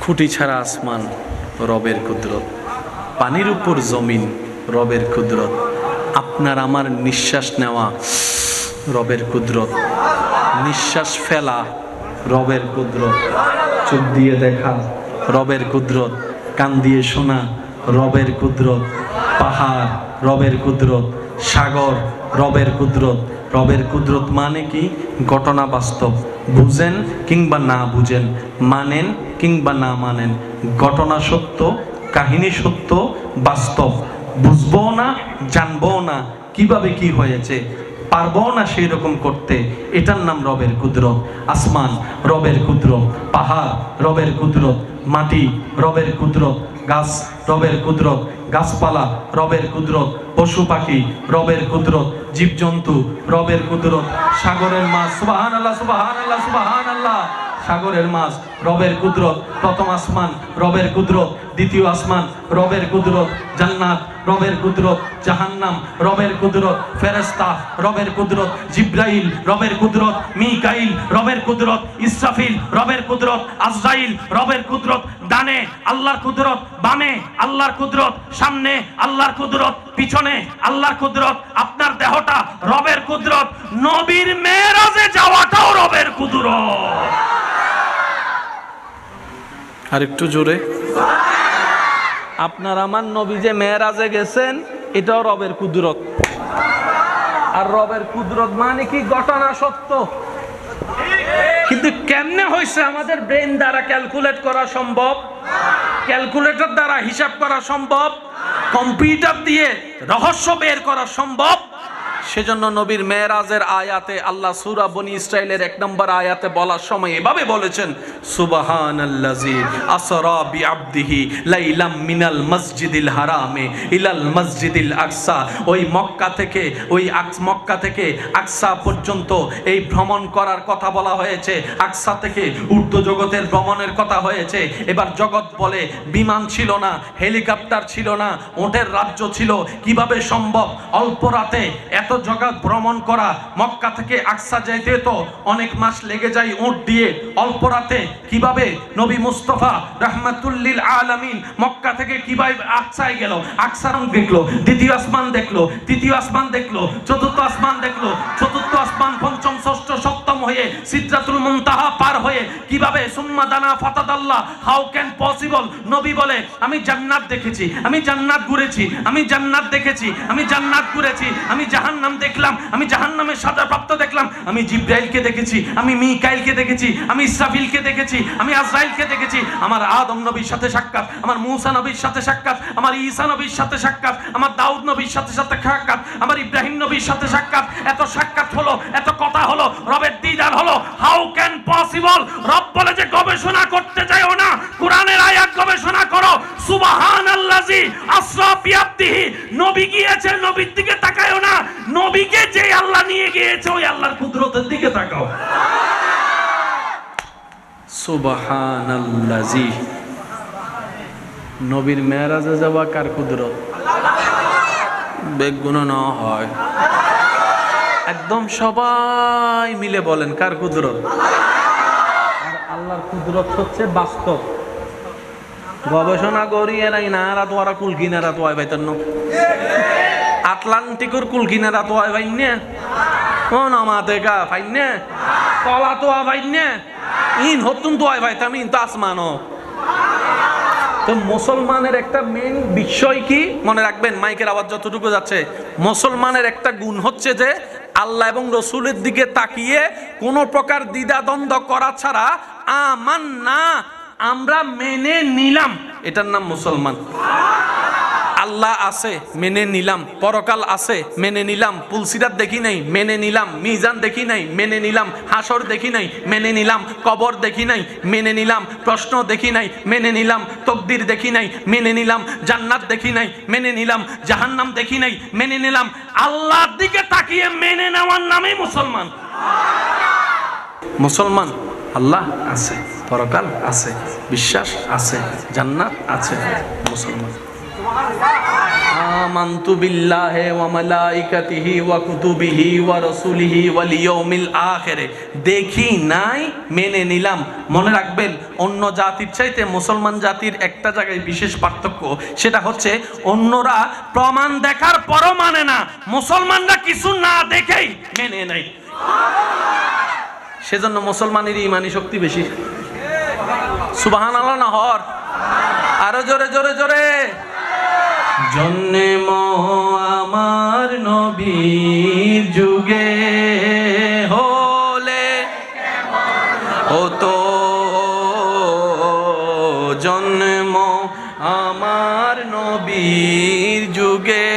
খুঁটি ছাড়া আসমান, রবের কুদরত। পানির উপর জমিন, রবের কুদরত। আপনার আমার নিঃশ্বাস নেওয়া, রবের কুদরত। নিঃশ্বাস ফেলা, রবের কুদরত। চোখ দিয়ে দেখা, রবের কুদরত। কান দিয়ে শোনা, রবের কুদরত। পাহাড়, রবের কুদরত। সাগর, রবের কুদরত। রবের কুদরত মানে কি? ঘটনা বাস্তব, বুঝেন কিংবা না বুঝেন, মানেন কিংবা না মানেন, ঘটনা সত্য, কাহিনী সত্য, বাস্তব। বুঝবো না, জানবো না কিভাবে কি হয়েছে, পারবো না সেই রকম করতে, এটার নাম রবের কুদরত। আসমান, রবের কুদরত। পাহাড়, রবের কুদরত। মাটি, রবের কুদরত। গাছ, রবের কুদরত। গাছপালা, রবের কুদরত। পশু পাখি, রবের কুদরত। জীবজন্তু, রবের কুদরত। সাগরের মাছ, সুবহানাল্লাহ সুবহানাল্লাহ সুবহানাল্লাহ। সাগরের মাছ, রবের কুদরত। প্রথম আসমান, রবের কুদরত। দ্বিতীয় আসমান, রবের কুদরত। জান্নাত, রবের কুদরত। জাহান্নাম, রবের কুদরত। ফেরেশতা, রবের কুদরত। জিব্রাইল, রবের কুদরত। মিকাইল, রবের কুদরত। ইসরাফিল, রবের কুদরত। আজরাইল, রবের কুদরত। ডানে আল্লাহর কুদরত, বামে আল্লাহর কুদরত, সামনে আল্লাহর কুদরত, পিছনে আল্লাহর কুদরত। আপনার দেহটা রবের কুদরত। নবীর মেরাজে যাওয়াটাও রবের কুদরত। আর একটু জোরে। আপনার আমার নবী যে মেরাজে গেছেন, এটাও রবের কুদরত। আর রবের কুদরত মানে কি? ঘটনা সত্য। কিন্তু কেমনে হয়েছে আমাদের ব্রেন দ্বারা ক্যালকুলেট করা সম্ভব? ক্যালকুলেটর দ্বারা হিসাব করা সম্ভব? কম্পিউটার দিয়ে রহস্য বের করা সম্ভব? সেজন্য নবীর মেরাজের আয়াতে আল্লাহ সূরা বনী ইসরাইলের 1 নম্বর আয়াতে বলার সময় এভাবে বলেছেন, সুবহানাল্লাযী আসরা বিআবদিহি লাইলাম মিনাল মসজিদিল হারামে ইলাল মসজিদিল আকসা। ওই মক্কা থেকে আকসা পর্যন্ত এই ভ্রমণ করার কথা বলা হয়েছে, আকসা থেকে ঊর্ধ্ব জগতের ভ্রমণের কথা হয়েছে। এবার জগৎ বলে বিমান ছিল না, হেলিকপ্টার ছিল না, ওটের রাজ্য ছিল, কিভাবে সম্ভব অল্প রাতে এত জগৎ ভ্রমণ করা? মক্কা থেকে আকসা যেতে তো অনেক মাস লেগে যায় উট দিয়ে, অল্প রাতে কিভাবে নবী মুস্তাফা রাহমাতুল্লিল আলামিন মক্কা থেকে কিভাবে আকসায় গেল? আকসার দেখলো, দ্বিতীয় আসমান দেখলো, তৃতীয় আসমান দেখলো, চতুর্থ আসমান দেখলো, চতুর্থ আসমান পঞ্চম ষষ্ঠ সপ্তম হয়ে সিদরাতুল মুনতাহা পার হয়ে কিভাবে সুম্মা দানা ফাতাদাল্লাহ, হাউ ক্যান পসিবল? নবী বলে আমি জান্নাত দেখেছি, আমি জান্নাত ঘুরেছি, আমি জান্নাত দেখেছি, আমি জান্নাত ঘুরেছি, আমি জাহান্নাম দেখলাম, আমি জাহান্নামের সাজাপ্রাপ্ত দেখলাম, আমি জিব্রাইলকে দেখেছি, আমি মিকাইলকে দেখেছি, আমি ইসরাফিলকে দেখেছি, আমি আজরাইলকে দেখেছি। আমার আদম নবীর সাথে সাক্ষাৎ, আমার মূসা নবীর সাথে সাক্ষাৎ, আমার ঈসা নবীর সাথে সাক্ষাৎ, আমার দাউদ নবীর সাথে সাক্ষাৎ, আমার ইব্রাহিম নবীর সাথে সাক্ষাৎ। এত সাক্ষাৎ হলো, এত কথা হলো, রবের দিদার হলো, হাউ ক্যান পসিবল? রব বলে যে গবেষণা করতে যাও না, কোরআনের আয়াত গবেষণা করো। সুবহানাল্লাযী আসরা বিআবদিহি, নবী গিয়েছে, নবীর দিকে তাকায়ও না, নবীকে যে আল্লাহ নিয়ে গিয়েছে ওই আল্লাহর কুদরতের দিকে তাকাও। সুবহানাল্লাযী, নবীর মেরাজে যাওয়া কার কুদরত? বেগুন না হয় একদম সবাই মিলে বলেন কার কুদরত? আর আল্লাহর কুদরত হচ্ছে বাস্তব, গবেষণা করি এরাই না তোরা কুল কিনারা তো হয় ভাইতার আটলান্টিকের কুল কিনারা তো হয় ভাই নে ও নামাতে গা ভাই নে তলা তো ভাই নে ইন হতুন তো হয় ভাইতাম ইন তো আসমানো। তো মুসলমানের একটা মেন বিষয় কি মনে রাখবেন, মাইকের আওয়াজ যতটুকু যাচ্ছে, মুসলমানের একটা গুণ হচ্ছে যে আল্লাহ এবং রসুলের দিকে তাকিয়ে কোনো প্রকার দ্বিধাদ্বন্দ্ব করা ছাড়া আমান্না, আমরা মেনে নিলাম, এটার নাম মুসলমান। আল্লাহ আছে মেনে নিলাম, পরকাল আছে মেনে নিলাম, পুলসিরাত দেখি নাই মেনে নিলাম, মিজান দেখি নাই মেনে নিলাম, হাসর দেখি নাই মেনে নিলাম, কবর দেখি নাই মেনে নিলাম, প্রশ্ন দেখি নাই মেনে নিলাম, তকদির দেখি নাই মেনে নিলাম, জান্নাত দেখি নাই মেনে নিলাম, জাহান্নাম দেখি নাই মেনে নিলাম। আল্লাহর দিকে তাকিয়ে মেনে নেওয়ার নামই মুসলমান। মুসলমান আল্লাহ আছে, পরকাল আছে, বিশ্বাস আছে, জান্নাত আছে, মুসলমান। আমানতু বিল্লাহি ওয়া মালাইকাতিহি ওয়া কুতুবিহি ওয়া রাসূলিহি ওয়াল ইয়াউমিল আখির, দেখি নাই মেনে নিলাম। মনে রাখবেন, অন্য জাতির চাইতে মুসলমান জাতির একটা জায়গায় বিশেষ পার্থক্য, সেটা হচ্ছে অন্যরা প্রমাণ দেখার পরও মানে না, মুসলমানরা কিছু না দেখেই মেনে নেয়। সেজন্য মুসলমানের ইমানি শক্তি বেশি। সুবহানাল্লাহ না হর আরো জোরে জোরে জোরে। জন্ম আমার নবীর যুগে হলে হতো, জন্ম আমার নবীর যুগে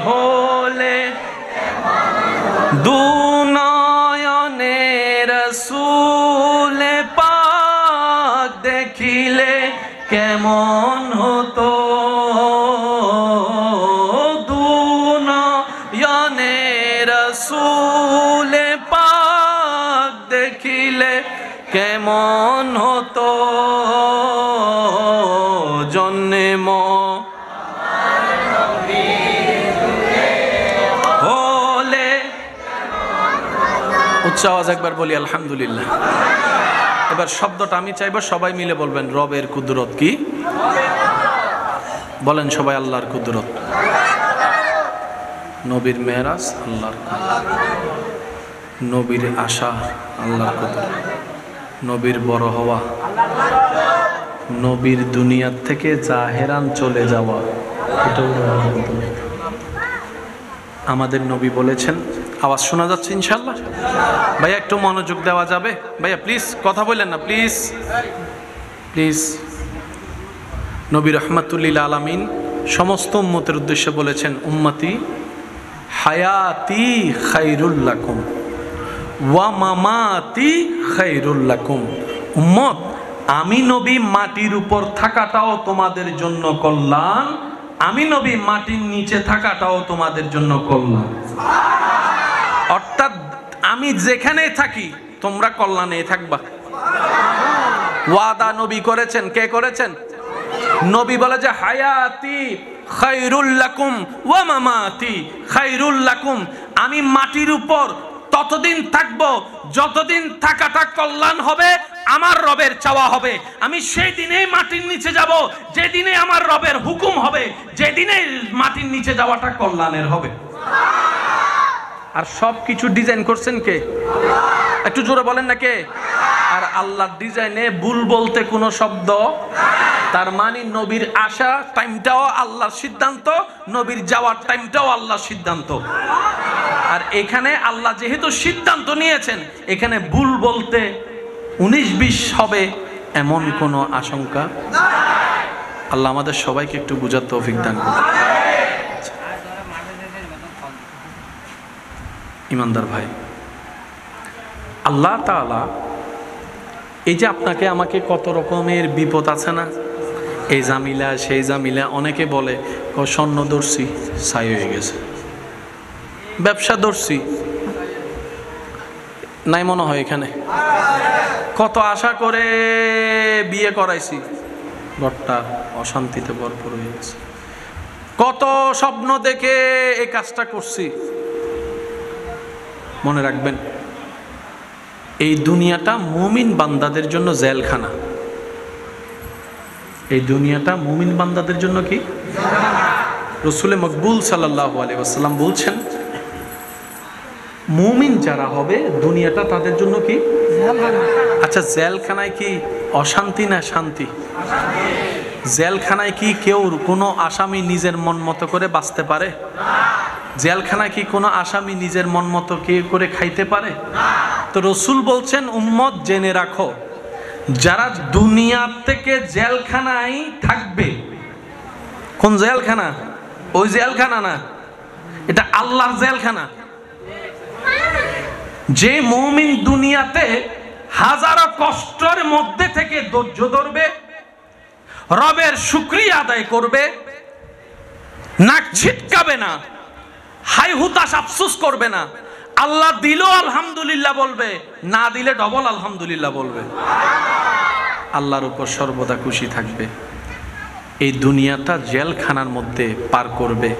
হলে দুনয়নে রাসূল পাক দেখিলে কেমন হতো, দুনয়নে রাসূল পাক দেখিলে কেমন হতো, জন্ম হলে। উচ্চ আওয়াজ একবার বলি আলহামদুলিল্লাহ। এবার শব্দটা আমি চাইবো সবাই মিলে বলবেন, রবের কুদরত কি? বলেন সবাই, আল্লাহর কুদরত। নবীর মেরাজ আল্লাহর কুদরত, নবীর আশা আল্লাহর কুদরত, নবীর বড় হওয়া, নবীর দুনিয়ার থেকে জাহেরান চলে যাওয়া, এটাও আল্লাহর কুদরত। আমাদের নবী বলেছেন, আওয়াজ শোনা যাচ্ছে ইনশাআল্লাহ? ভাইয়া একটু মনোযোগ দেওয়া যাবে? ভাইয়া প্লিজ কথা বললেন না, প্লিজ প্লিজ। নবী রহমাতুল্লিল আলামিন সমস্ত উম্মতের উদ্দেশ্যে বলেছেন, উম্মতি হায়াতি খায়রুল লাকুম ওয়া মামাতি খায়রুল লাকুম। উম্মত, আমি নবী মাটির উপর থাকাটাও তোমাদের জন্য কল্যাণ, আমি নবী মাটির নিচে থাকাটাও তোমাদের জন্য কল্যাণ। অর্থাৎ আমি যেখানে থাকি তোমরা কল্যাণে থাকবা। ওয়াদা নবী করেছেন। কে করেছেন? নবী বলে যে হায়াতি খায়রুল লাকুম ওয়া মামাতি খায়রুল লাকুম। আমি মাটির উপর ততদিন থাকবো যতদিন থাকাটা কল্যাণ হবে, আমার রবের চাওয়া হবে। আমি সেই দিনেই মাটির নিচে যাব যেদিনে আমার রবের হুকুম হবে, যেদিনে মাটির নিচে যাওয়াটা কল্যাণের হবে। আর সব কিছু ডিজাইন করছেন কে? একটু জোরে বলেন না কে? আর আল্লাহর ডিজাইনে ভুল বলতে কোনো শব্দ, তার মানে নবীর আসা টাইমটাও আল্লাহর সিদ্ধান্ত, নবীর যাওয়ার টাইমটাও আল্লাহর সিদ্ধান্ত। আর এখানে আল্লাহ যেহেতু সিদ্ধান্ত নিয়েছেন, এখানে ভুল বলতে 19-20 হবে এমন কোনো আশঙ্কা। আল্লাহ আমাদের সবাইকে একটু বুঝার তৌফিক দান করুন। ইমানদার ভাই, আল্লাহ তাআলা এই যে আপনাকে আমাকে কত রকমের বিপদ আছে না, এই জামিলা সেই জামিলা, অনেকে বলে স্বর্ণ ধরছি ছাই হয়ে গেছে, ব্যবসা ধরছি নাই মনে হয়, এখানে কত আশা করে বিয়ে করাইছি, ঘরটা অশান্তিতে ভরপুর হয়ে গেছে, কত স্বপ্ন দেখে এই কাজটা করছি। মনে রাখবেন, এই দুনিয়াটা মুমিন বান্দাদের জন্য জেলখানা। এই দুনিয়াটা মুমিন বান্দাদের জন্য কি? রাসূল মকবুল সাল্লাল্লাহু আলাইহি ওয়াসাল্লাম বলছেন, মুমিন যারা হবে দুনিয়াটা তাদের জন্য কি? আচ্ছা, জেলখানায় কি অশান্তি না শান্তি? জেলখানায় কি কেউ কোনো আসামি নিজের মন মতো করে বাঁচতে পারে? জেলখানায় কি কোনো আসামি নিজের মন মতো কে করে খাইতে পারে? তো রাসূল বলছেন, উম্মত জেনে রাখো, যারা দুনিয়া থেকে জেলখানায় থাকবে। কোন জেলখানা? ওই জেলখানা না, এটা আল্লাহর জেলখানা। যে মুমিন দুনিয়াতে হাজারো কষ্টের মধ্যে থেকে ধৈর্য ধরবে, রবের শুকরিয়া আদায় করবে, নাক ছিটকাবে না, হাই হুতাশ আফসোস করবে না, আল্লাহ দিল আলহামদুলিল্লাহ বলবে, না দিলে ডবল আলহামদুলিল্লাহ বলবে, আল্লাহর উপর সর্বদা খুশি থাকবে, এই দুনিয়াটা জেলখানার মধ্যে পার করবে,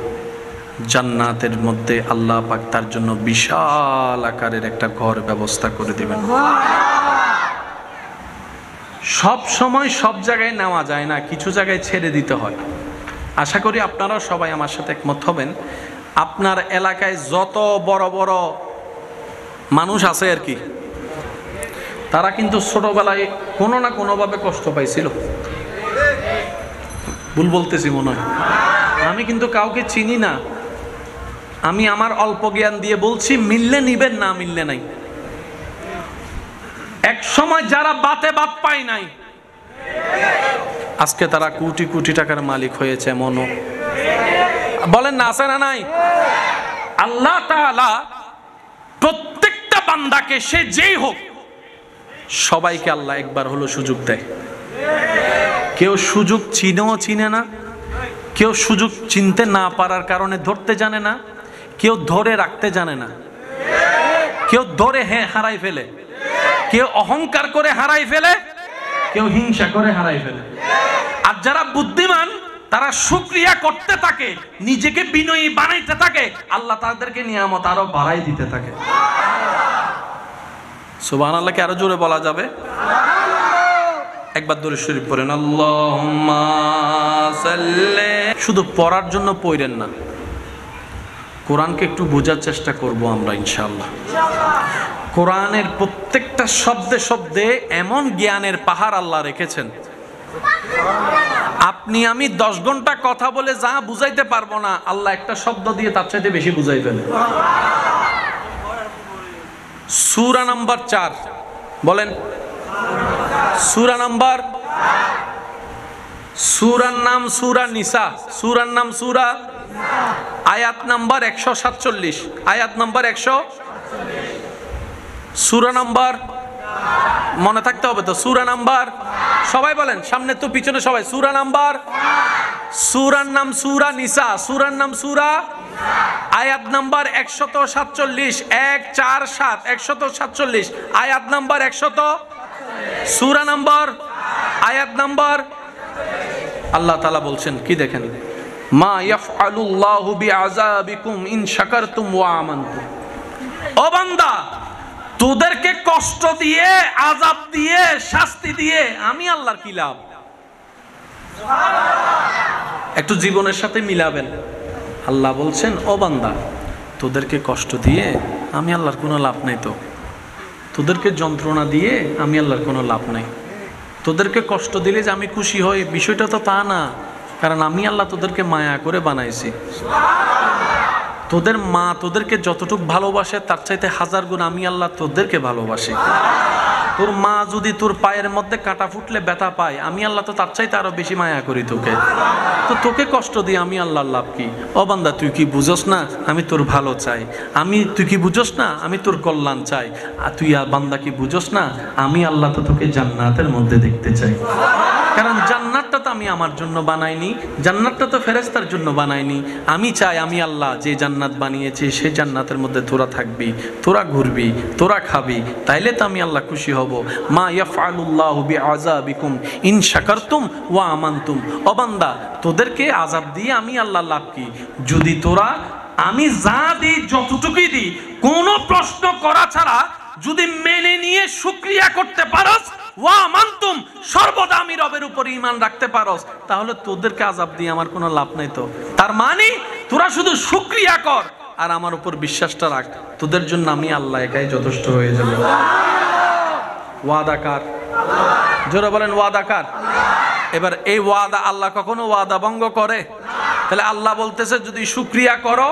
জান্নাতের মধ্যে আল্লাহ পাক তার জন্য বিশাল আকারের একটা ঘর ব্যবস্থা করে দিবেন। সব সময় সব জায়গায় নেওয়া যায় না, কিছু জায়গায় ছেড়ে দিতে হয়। আশা করি আপনারা সবাই আমার সাথে একমত হবেন। আপনার এলাকায় যত বড় বড় মানুষ আছে আর কি, তারা কিন্তু ছোটবেলায় কোনো না কোনোভাবে কষ্ট পাইছিল। ভুল বলতেছি মনে হয়? আমি কিন্তু কাউকে চিনি না, আমি আমার অল্প জ্ঞান দিয়ে বলছি, মিললে নিবেন, না মিললে নাই। এক সময় যারা বাতে বাত পায় নাই, আজকে তারা কোটি কোটি টাকার মালিক হয়েছে। মনো বলেন না, আছে না নাই? আল্লাহ তাআলা প্রত্যেকটা বান্দাকে, সে যেই হোক, সবাইকে আল্লাহ একবার হলো সুযোগ দেয়। কেউ সুযোগ চিনেও চিনে না, কেউ সুযোগ চিনতে না পারার কারণে ধরতে জানে না, কেউ ধরে রাখতে জানে না, কেউ ধরে হারাই ফেলে, কেউ অহংকার করে হারাই ফেলে, কেউ হিংসা করে হারাই ফেলে। আর যারা বুদ্ধিমান তারা শুকরিয়া করতে থাকে, নিজেকে বিনয়ী বানাইতে থাকে, আল্লাহ তাদেরকে নিয়ামত আরো বাড়াই দিতে থাকে। সুবহানাল্লাহ, কি আরো জোরে বলা যাবে? একবার দরুদ শরীফ পড়েন, আল্লাহুম্মা সাল্লি। শুধু পড়ার জন্য পড়েন না, কোরআনকে একটু বোঝার চেষ্টা করব আমরা ইনশাআল্লাহ। কোরআনের প্রত্যেকটা শব্দে শব্দে এমন জ্ঞানের পাহাড় আল্লাহ রেখেছেন, আপনি আমি 10 ঘন্টা কথা বলে যা বুঝাইতে পারবো না, আল্লাহ একটা শব্দ দিয়ে তার চাইতে বেশি বুঝাই ফেলে। সূরা নাম্বার 4 বলেন, সূরা নাম্বার, সূরার নাম সূরা নিসা, সূরার নাম সূরা। আয়াত নাম্বার 147, আয়াত নাম্বার 100, সূরা নাম্বার মনে থাকতে হবে তো, সূরা নাম্বার সবাই বলেন, সামনে তো পিছনে সবাই, সূরা নাম্বার, সূরার নাম সূরা নিসা, সূরার নাম সূরা, আয়াত নাম্বার 147, 147, 147, আয়াত নাম্বার 100, সূরা নাম্বার, আয়াত নাম্বার। আল্লাহ তাআলা বলছেন কি দেখেন, মা ইয়াফআলুল্লাহু বিআযাবিকুম ইন শাকারতুম ওয়া আমানতুম। ও বান্দা, তোদেরকে কষ্ট দিয়ে, আযাব দিয়ে, শাস্তি দিয়ে আমি আল্লাহর কি লাভ? একটু জীবনের সাথে মিলাবেন। আল্লাহ বলছেন, ও বান্দা, তোদেরকে কষ্ট দিয়ে আমি আল্লাহর কোনো লাভ নাই, তো তোদেরকে যন্ত্রণা দিয়ে আমি আল্লাহর কোনো লাভ নাই। তোদেরকে কষ্ট দিলে যে আমি খুশি হই, বিষয়টা তো তা না, কারণ আমি আল্লাহ তোদেরকে মায়া করে বানাইছি। তোদের মা তোদেরকে যতটুকু ভালোবাসে তার চাইতে 1000 গুণ আমি আল্লাহ তোদেরকে ভালোবাসি। তোর মা যদি তোর পায়ের মধ্যে কাঁটা ফুটলে ব্যথা পায়, আমি আল্লাহ তো তার চাইতে আরো বেশি মায়া করি তোকে। তো তোকে কষ্ট দিয়ে আমি আল্লাহর লাভ কি? ও বান্দা, তুই কি বুঝোস না আমি তোর ভালো চাই? তুই কি বুঝোস না আমি তোর কল্যাণ চাই? আর তুই বান্দা কি বুঝোস না আমি আল্লাহ তো তোকে জান্নাতের মধ্যে দেখতে চাই। কারণ জান্নাতটা তো আমি আমার জন্য বানাইনি, জান্নাতটা তো ফেরেশতার জন্য বানাইনি। আমি চাই আমি আল্লাহ যে জান্নাত বানিয়েছি সেই জান্নাতের মধ্যে তোরা থাকবি, তোরা ঘুরবি, তোরা খাবি, তাইলে তো আমি আল্লাহ খুশি হব। মা ইয়াফআলুল্লাহু বিআযাবিকুম ইন শাকারতুম ওয়া আমানতুম। ও বান্দা, তোদেরকে আযাব দিয়ে আমি আল্লাহ লাভ কি? যদি তোরা আমি যা দিই যতটুকুই দিই কোনো প্রশ্ন করা ছাড়া যদি মেনে নিয়ে শুকরিয়া করতে পারস, ওয়া মানতুম, সর্বদা আমি রবের উপর ঈমান রাখতে পারস, তাহলে তোদেরকে আযাব দিয়ে আমার কোনো লাভ নাই। তো তার মানে তোরা শুধু শুকরিয়া কর আর আমার উপর বিশ্বাসটা রাখ, তোদের জন্য আমি আল্লাহ একাই যথেষ্ট হয়ে যাব। ওয়াদা কার? জোরে বলেন ওয়াদা কার? এবার এই ওয়াদা আল্লাহ কখনো ওয়াদা ভঙ্গ করে? তাহলে আল্লাহ বলতেছে যদি শুকরিয়া করো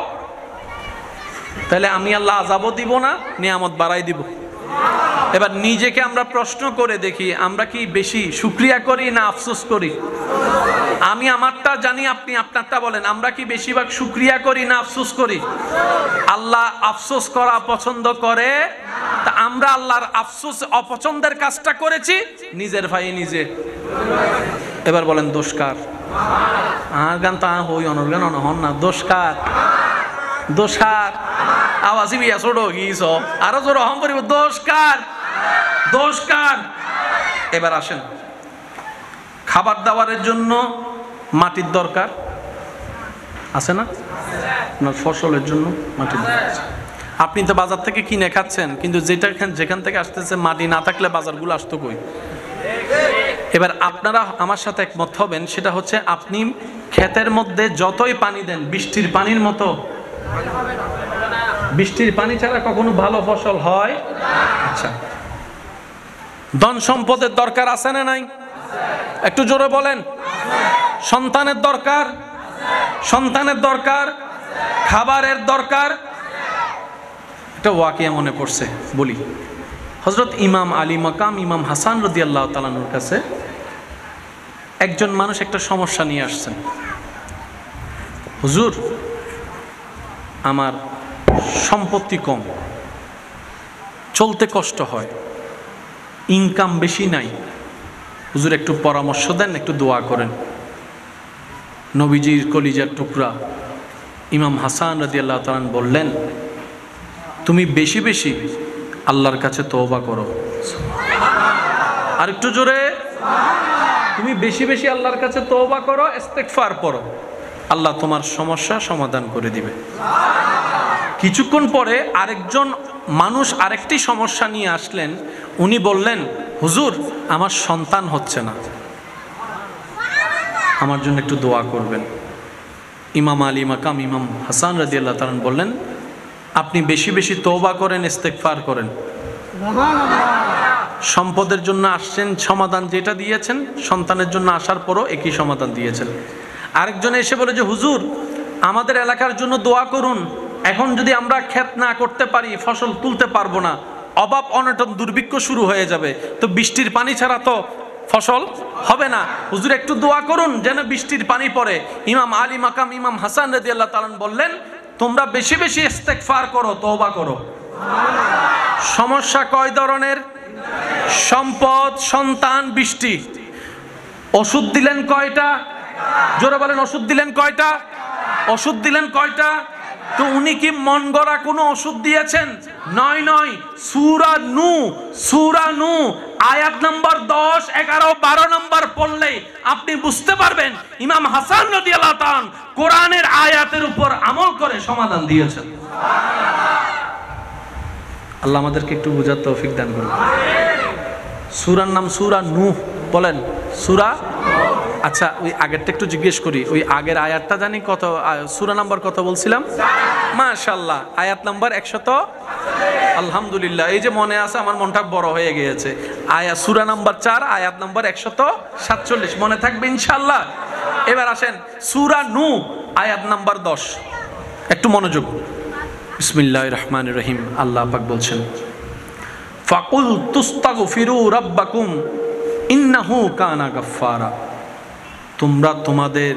তাহলে আমি আল্লাহ আযাবও দিব না, নিয়ামত বাড়াই দিব। এবার নিজেকে আমরা প্রশ্ন করে দেখি, আমরা কি বেশি শুকরিয়া করি না আফসোস করি? আমি আমারটা জানি, আপনি আপনারটা বলেন। আমরা কি বেশিরভাগ শুকরিয়া করি না আফসোস করি? আল্লাহ আফসোস করা পছন্দ করে, তা আমরা আল্লাহর আফসোস অপছন্দের কাজটা করেছি নিজের ভাই নিজে। এবার বলেন দোষ কার? আর গান তা হই অনর্গান অনহন না, দোষ কার? দোষ কার? আওয়াজই বিয়া ছোট গিয়েছ, আরো জোর অহম করিব, দোষ কার? দোষ কার? এবার আসেন, খাবার দাবারের জন্য মাটির দরকার আছে না? আপনার ফসলের জন্য মাটির দরকার আছে। আপনি তো বাজার থেকে কিনে খাচ্ছেন, কিন্তু যেখান থেকে আসতেছে মাটি না থাকলে বাজারগুলো আসতো কই? এবার আপনারা আমার সাথে একমত হবেন, সেটা হচ্ছে আপনি ক্ষেতের মধ্যে যতই পানি দেন বৃষ্টির পানির মতো, বৃষ্টির পানি ছাড়া কখনো ভালো ফসল হয়? আচ্ছা, ধন সম্পদের দরকার আছে না নাই? একটু জোরে বলেন। সন্তানের দরকার, সন্তানের দরকার, খাবারের দরকার। এটা ওয়াকিয়া মনে পড়ছে বলি। হযরত ইমাম আলী মাকাম ইমাম হাসান রাদিয়াল্লাহু তাআলা আনহুর কাছে একজন মানুষ একটা সমস্যা নিয়ে আসছেন। হুজুর, আমার সম্পত্তি কম, চলতে কষ্ট হয়, ইনকাম বেশি নাই, হুজুর একটু পরামর্শ দেন, একটু দোয়া করেন। নবীজির কলিজার টুকরা ইমাম হাসান রাদিয়াল্লাহু তাআলা বললেন, তুমি বেশি বেশি আল্লাহর কাছে তওবা করো। আর একটু জোরে, তুমি বেশি বেশি আল্লাহর কাছে তওবা করো, ইস্তেগফার পড়ো, আল্লাহ তোমার সমস্যা সমাধান করে দিবে। কিছুক্ষণ পরে আরেকজন মানুষ আরেকটি সমস্যা নিয়ে আসলেন। উনি বললেন, হুজুর আমার সন্তান হচ্ছে না, আমার জন্য একটু দোয়া করবেন। ইমাম আলী মাকাম ইমাম হাসান রাদিয়াল্লাহু তাআলা বললেন, আপনি বেশি বেশি তওবা করেন, ইস্তেগফার করেন। সম্পদের জন্য আসছেন, সমাধান যেটা দিয়েছেন, সন্তানের জন্য আসার পরও একই সমাধান দিয়েছেন। আরেকজন এসে বলে যে হুজুর আমাদের এলাকার জন্য দোয়া করুন, এখন যদি আমরা ক্ষেত না করতে পারি ফসল তুলতে পারবো না, অভাব অনটন দুর্ভিক্ষ শুরু হয়ে যাবে, তো বৃষ্টির পানি ছাড়া তো ফসল হবে না। হুজুর একটু দোয়া করুন যেন বৃষ্টির পানি পড়ে। ইমাম আলী মাকাম ইমাম হাসান রাদিয়াল্লাহু তাআলা বললেন, তোমরা বেশি বেশি ইস্তেগফার করো, তওবা করো। সমস্যা কয় ধরনের? সম্পদ, সন্তান, বৃষ্টি। ওষুধ দিলেন কয়টা? জোরে বলেন, ওষুধ দিলেন কয়টা? ওষুধ দিলেন কয়টা? তো উনি কি মন গড়া কোনো ওষুধ দিয়েছেন? নয় নয়, সূরা নূহ আয়াত নাম্বার 10, 11, 12 নম্বর পড়লে আপনি বুঝতে পারবেন ইমাম হাসান রাদিয়াল্লাহু তাআলা কোরআনের আয়াতের উপর আমল করে সমাধান দিয়েছেন। আল্লাহ আমাদেরকে একটু বুঝার তৌফিক দান করুন। সূরার নাম সূরা নূহ, বলেন সূরা। আচ্ছা, ওই আগেরটা একটু জিজ্ঞেস করি, ওই আগের আয়াতটা জানি কত, সূরা নাম্বার কত বলছিলাম? মাশাআল্লাহ, আয়াত নাম্বার 100। আলহামদুলিল্লাহ, এই যে মনে আছে, আমার মনটা বড় হয়ে গিয়েছে। সূরা নাম্বার 4, আয়াত নাম্বার 147 মনে থাকবে ইনশাআল্লাহ। এবার আসেন সূরা নূহ আয়াত নাম্বার 10, একটু মনোযোগ। বিসমিল্লাহির রহমানির রহিম। আল্লাহ পাক বলছেন, ফাকুল তুস্তাগফিরু রাব্বাকুম ইন্নাহু কানা গাফফারা। তোমরা তোমাদের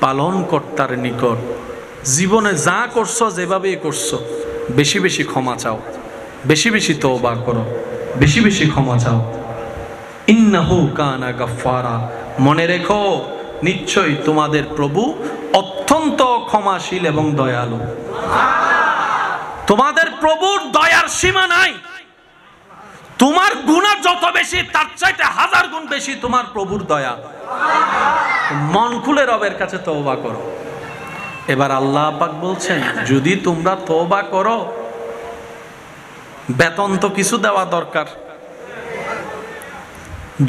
পালনকর্তার নিকট জীবনে যা করছো, যেভাবেই করছো, বেশি বেশি ক্ষমা চাও, বেশি বেশি তওবা করো, বেশি বেশি ক্ষমা চাও। ইন্নাহু কানা গাফফারা, মনে রেখো নিশ্চয়ই তোমাদের প্রভু অত্যন্ত ক্ষমাশীল এবং দয়ালু। তোমাদের প্রভুর দয়ার সীমা নাই। তোমার গুনাহ যত বেশি, তার চাইতে 1000 গুণ বেশি তোমার প্রভুর দয়া। মন খুলে রবের কাছে তওবা করো। এবার আল্লাহ পাক বলছেন, যদি তোমরা তওবা করো, বেতন তো কিছু দেওয়া দরকার।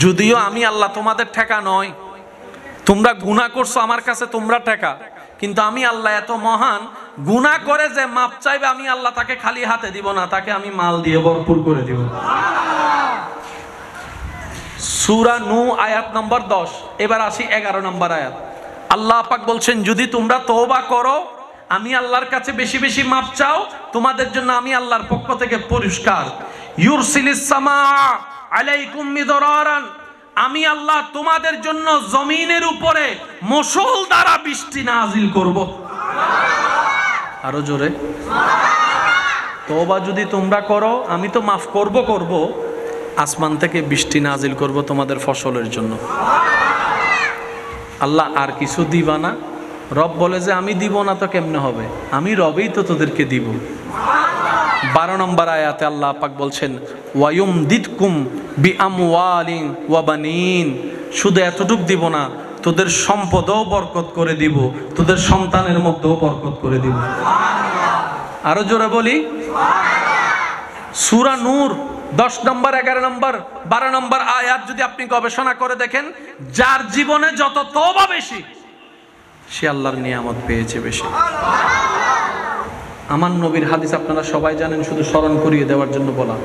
যদিও আমি আল্লাহ তোমাদের ঠেকা নয়, তোমরা গুনাহ করছো আমার কাছে, তোমরা ঠেকা, কিন্তু আমি আল্লাহ এত মহান, গুনাহ করে যে মাপ চাইবে আমি আল্লাহ তাকে খালি হাতে দিব না, তাকে আমি মাল দিয়ে ভরপুর করে দিব। সূরা নূহ আয়াত নম্বর 10। এবার আসি 11 নম্বর আয়াত। আল্লাহ পাক বলছেন, যদি তোমরা তওবা করো, আমি আল্লাহর কাছে বেশি বেশি মাপ চাও, তোমাদের জন্য আমি আল্লাহর পক্ষ থেকে পুরস্কার। ইউরসিলিস সামা আলাইকুম মিদরারান, আমি আল্লাহ তোমাদের জন্য জমিনের উপরে মুষল দ্বারা বৃষ্টি নাজিল করব। আরো জোরে। তওবা যদি তোমরা করো, আমি তো মাফ করব, আসমান থেকে বৃষ্টি নাজিল করব তোমাদের ফসলের জন্য। আল্লাহ আর কিছু দিবা না? রব বলে যে আমি দিব না তো কেমনে হবে, আমি রবেই তো তোদেরকে দিব। 12 নম্বর আয়াতে আল্লাহ পাক বলছেন, ওয়ায়ুমদিদকুম বিআমওয়ালিন ওয়া বানিন, শুধু এতটুক দিব না, তোদের সম্পদও বরকত করে দিব, তোদের সন্তানের মধ্যেও বরকত করে দিব। আরো জোরে বলি। সূরা নূর 10 নম্বর, 11 নম্বর, 12 নম্বর আয়াত যদি আপনি গবেষণা করে দেখেন, যার জীবনে যত তওবা বেশি, সে আল্লাহর নিয়ামত পেয়েছে বেশি। আমার নবীর হাদিস আপনারা সবাই জানেন, শুধু স্মরণ করিয়ে দেওয়ার জন্য বলা।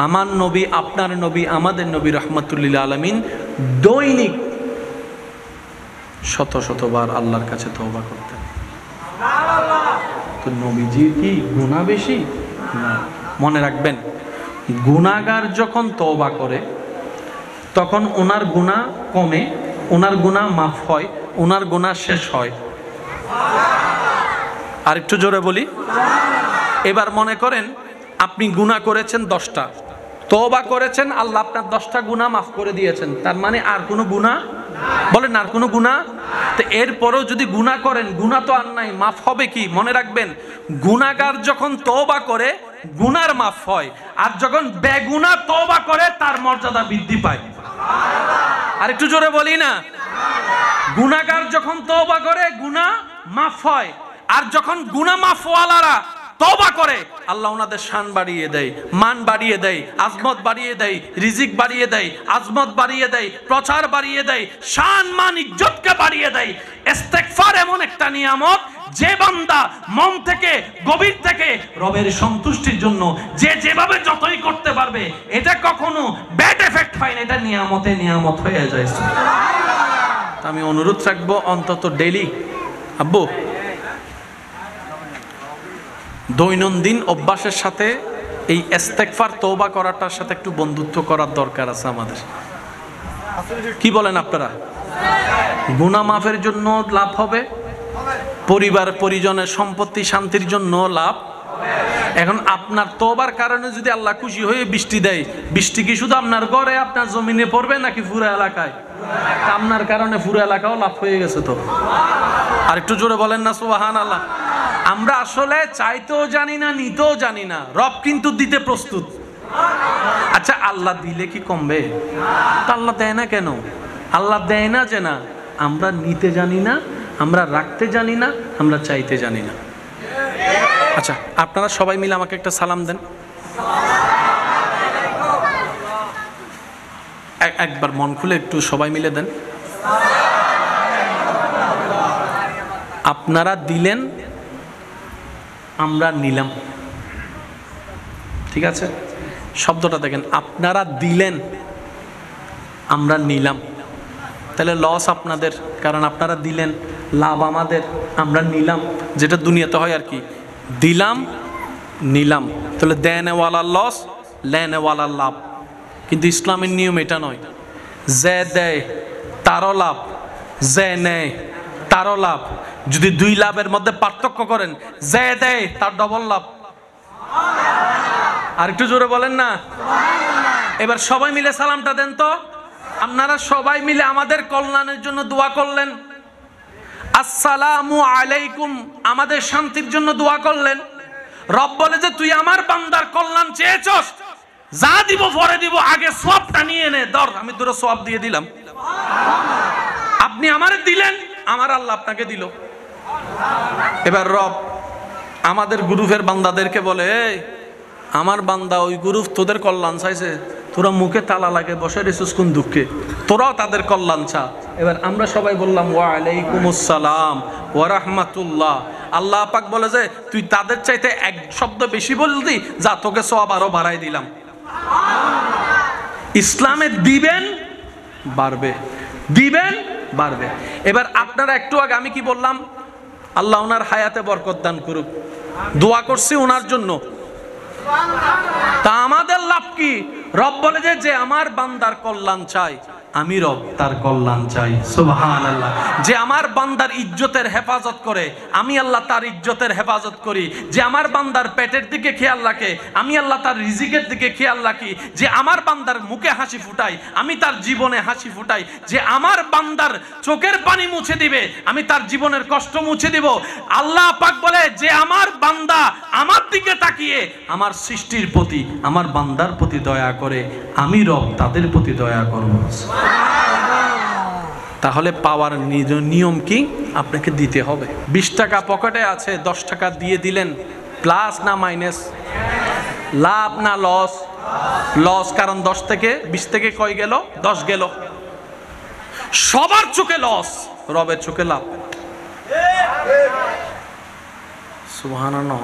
আমার নবী, আপনার নবী, আমাদের নবী রাহমাতুল্লিল আলামিন দৈনিক শত শতবার আল্লাহর কাছে তওবা করতেন। তো নবীজি কি গুনাহ বেশি? না। মনে রাখবেন, গুনাহগার যখন তওবা করে, তখন ওনার গুনাহ কমে, ওনার গুনাহ মাফ হয়, ওনার গুনাহ শেষ হয়। আর একটু জোরে বলি। এবার মনে করেন আপনি গুনাহ করেছেন 10টা, তওবা করেছেন, আল্লাহ আপনার 10টা গুনাহ মাফ করে দিয়েছেন, তার মানে আর কোনো গুনাহ, বলেন আর কোনো গুনাহ? তো এরপরেও যদি গুনাহ করেন, গুনাহ তো আর নাই, মাফ হবে কি? মনে রাখবেন, গুনাহগার যখন তওবা করে গুনার মাফ হয়, আর যখন বেগুনাহ তওবা করে তার মর্যাদা বৃদ্ধি পায়। আর একটু জোরে বলি না। গুনাহগার যখন তওবা করে গুনাহ মাফ হয়, আর যখন গুনাহ মাফওয়ালারা তওবা করে আল্লাহ ওনাদের শান বাড়িয়ে দেয়, মান বাড়িয়ে দেয়, আজমত বাড়িয়ে দেয়, রিজিক বাড়িয়ে দেয়, আজমত বাড়িয়ে দেয়, প্রচার বাড়িয়ে দেয়, শান মান ইজ্জতকে বাড়িয়ে দেয়। ইস্তেগফার এমন একটা নিয়ামত, যে বান্দা মন থেকে গভীর থেকে রবের সন্তুষ্টির জন্য যে যেভাবে যতই করতে পারবে, এটা কখনো ব্যাড এফেক্ট হয় না, এটা নিয়ামতে নিয়ামত হয়ে যায়। আমি অনুরোধ রাখবো, অন্তত ডেইলি আব্বু দৈনন্দিন অভ্যাসের সাথে এই ইস্তেগফার তওবা করাটার সাথে একটু বন্ধুত্ব করার দরকার আছে আমাদের। কি বলেন আপনারা? গুনাহ মাফের জন্য লাভ হবে, পরিবার পরিজনের সম্পত্তি শান্তির জন্য লাভ। এখন আপনার তওবার কারণে যদি আল্লাহ খুশি হয়ে বৃষ্টি দেয়, বৃষ্টি কি শুধু আপনার ঘরে আপনার জমিনে পড়বে নাকি পুরো এলাকায়? আপনার কারণে পুরো এলাকাও লাভ হয়ে গেছে তো। আর একটু জোরে বলেন না সুবহানাল্লাহ। আমরা আসলে চাইতেও জানি না, নিতেও জানি না, রব কিন্তু দিতে প্রস্তুত। আচ্ছা, আল্লাহ দিলে কি কমবে? তা আল্লাহ দেয় না কেন? আল্লাহ দেয় না যে না, আমরা নিতে জানি না, আমরা রাখতে জানি না, আমরা চাইতে জানি না। আচ্ছা, আপনারা সবাই মিলে আমাকে একটা সালাম দেন। একবার মন খুলে একটু সবাই মিলে দেন। আপনারা দিলেন, আমরা নিলাম। ঠিক আছে, শব্দটা দেখেন, আপনারা দিলেন, আমরা নিলাম। তাহলে লস আপনাদের, কারণ আপনারা দিলেন, লাভ আমাদের, আমরা নিলাম। যেটা দুনিয়াতে হয় আর কি, দিলাম নিলাম। তাহলে দেনেওয়ালার লস, লেনেওয়ালার লাভ। কিন্তু ইসলামের নিয়ম এটা নয়। যে দেয় তারও লাভ, যে নেয় তারও লাভ। যদি দুই লাভের মধ্যে পার্থক্য করেন, যে দেয় তার ডবল লাভ। আর একটু জোরে বলেন না। এবার সবাই মিলে সালামটা দেন তো। আপনারা সবাই মিলে আমাদের কল্যাণের জন্য দোয়া করলেন। আসসালামু আলাইকুম, আমাদের শান্তির জন্য দোয়া করলেন। রব বলে যে তুই আমার বান্দার কল্যাণ চেয়েছস, যা দিব পরে দিব, আগে সওয়াবটা নিয়ে নে। ধর, আমি তোর সওয়াব দিয়ে দিলাম। আপনি আমারে দিলেন, আমার আল্লাহ আপনাকে দিল। এবার রব আমাদের গ্রুপের বান্দাদেরকে বলে, এই আমার বান্দা ওই গ্রুপ তোদের কল্যাণ চাইছে, তোরা মুখে তালা লাগে বসে রেছিস কোন দুঃখে, তোরাও তাদের কল্যাণ চা। এবার আমরা সবাই বললাম ওয়া আলাইকুমুস সালাম ওয়া রাহমাতুল্লাহ। আল্লাহ পাক বলে যে তুই তাদের চাইতে এক শব্দ বেশি বললি, যা তোকে সওয়াব আরো বাড়াই দিলাম। ইসলামে দিবেন বাড়বে, দিবেন বাড়বে। এবার আপনারা একটু আগে আমি কি বললাম? আল্লাহ ওনার হায়াতে বরকত দান করুক, দোয়া করছি ওনার জন্য। তা আমাদের লাভ কি? রব বলে যে আমার বান্দার কল্যাণ চাই, আমি রব তার কল্যাণ চাই। সুবহানাল্লাহ। যে আমার বান্দার ইজ্জতের হেফাজত করে, আমি আল্লাহ তার ইজ্জতের হেফাজত করি। যে আমার বান্দার পেটের দিকে খেয়াল রাখে, আমি আল্লাহ তার রিজিকের দিকে খেয়াল রাখি। যে আমার বান্দার মুখে হাসি ফুটাই, আমি তার জীবনে হাসি ফুটাই। যে আমার বান্দার চোখের পানি মুছে দিবে, আমি তার জীবনের কষ্ট মুছে দিব। আল্লাহ পাক বলে যে আমার বান্দা আমার দিকে তাকিয়ে আমার সৃষ্টির প্রতি, আমার বান্দার প্রতি দয়া করে, আমি রব তাদের প্রতি দয়া করব। তাহলে পাওয়ার নিয়ম কি? আপনাকে দিতে হবে। 20 টাকা পকেটে আছে, 10 টাকা দিয়ে দিলেন, প্লাস না মাইনাস? লাভ না লস? লস, কারণ 10 থেকে 20 থেকে কয় গেল? 10 গেল। সবার চোখে লস, রবের চোখে লাভ। সুবহানাল্লাহ।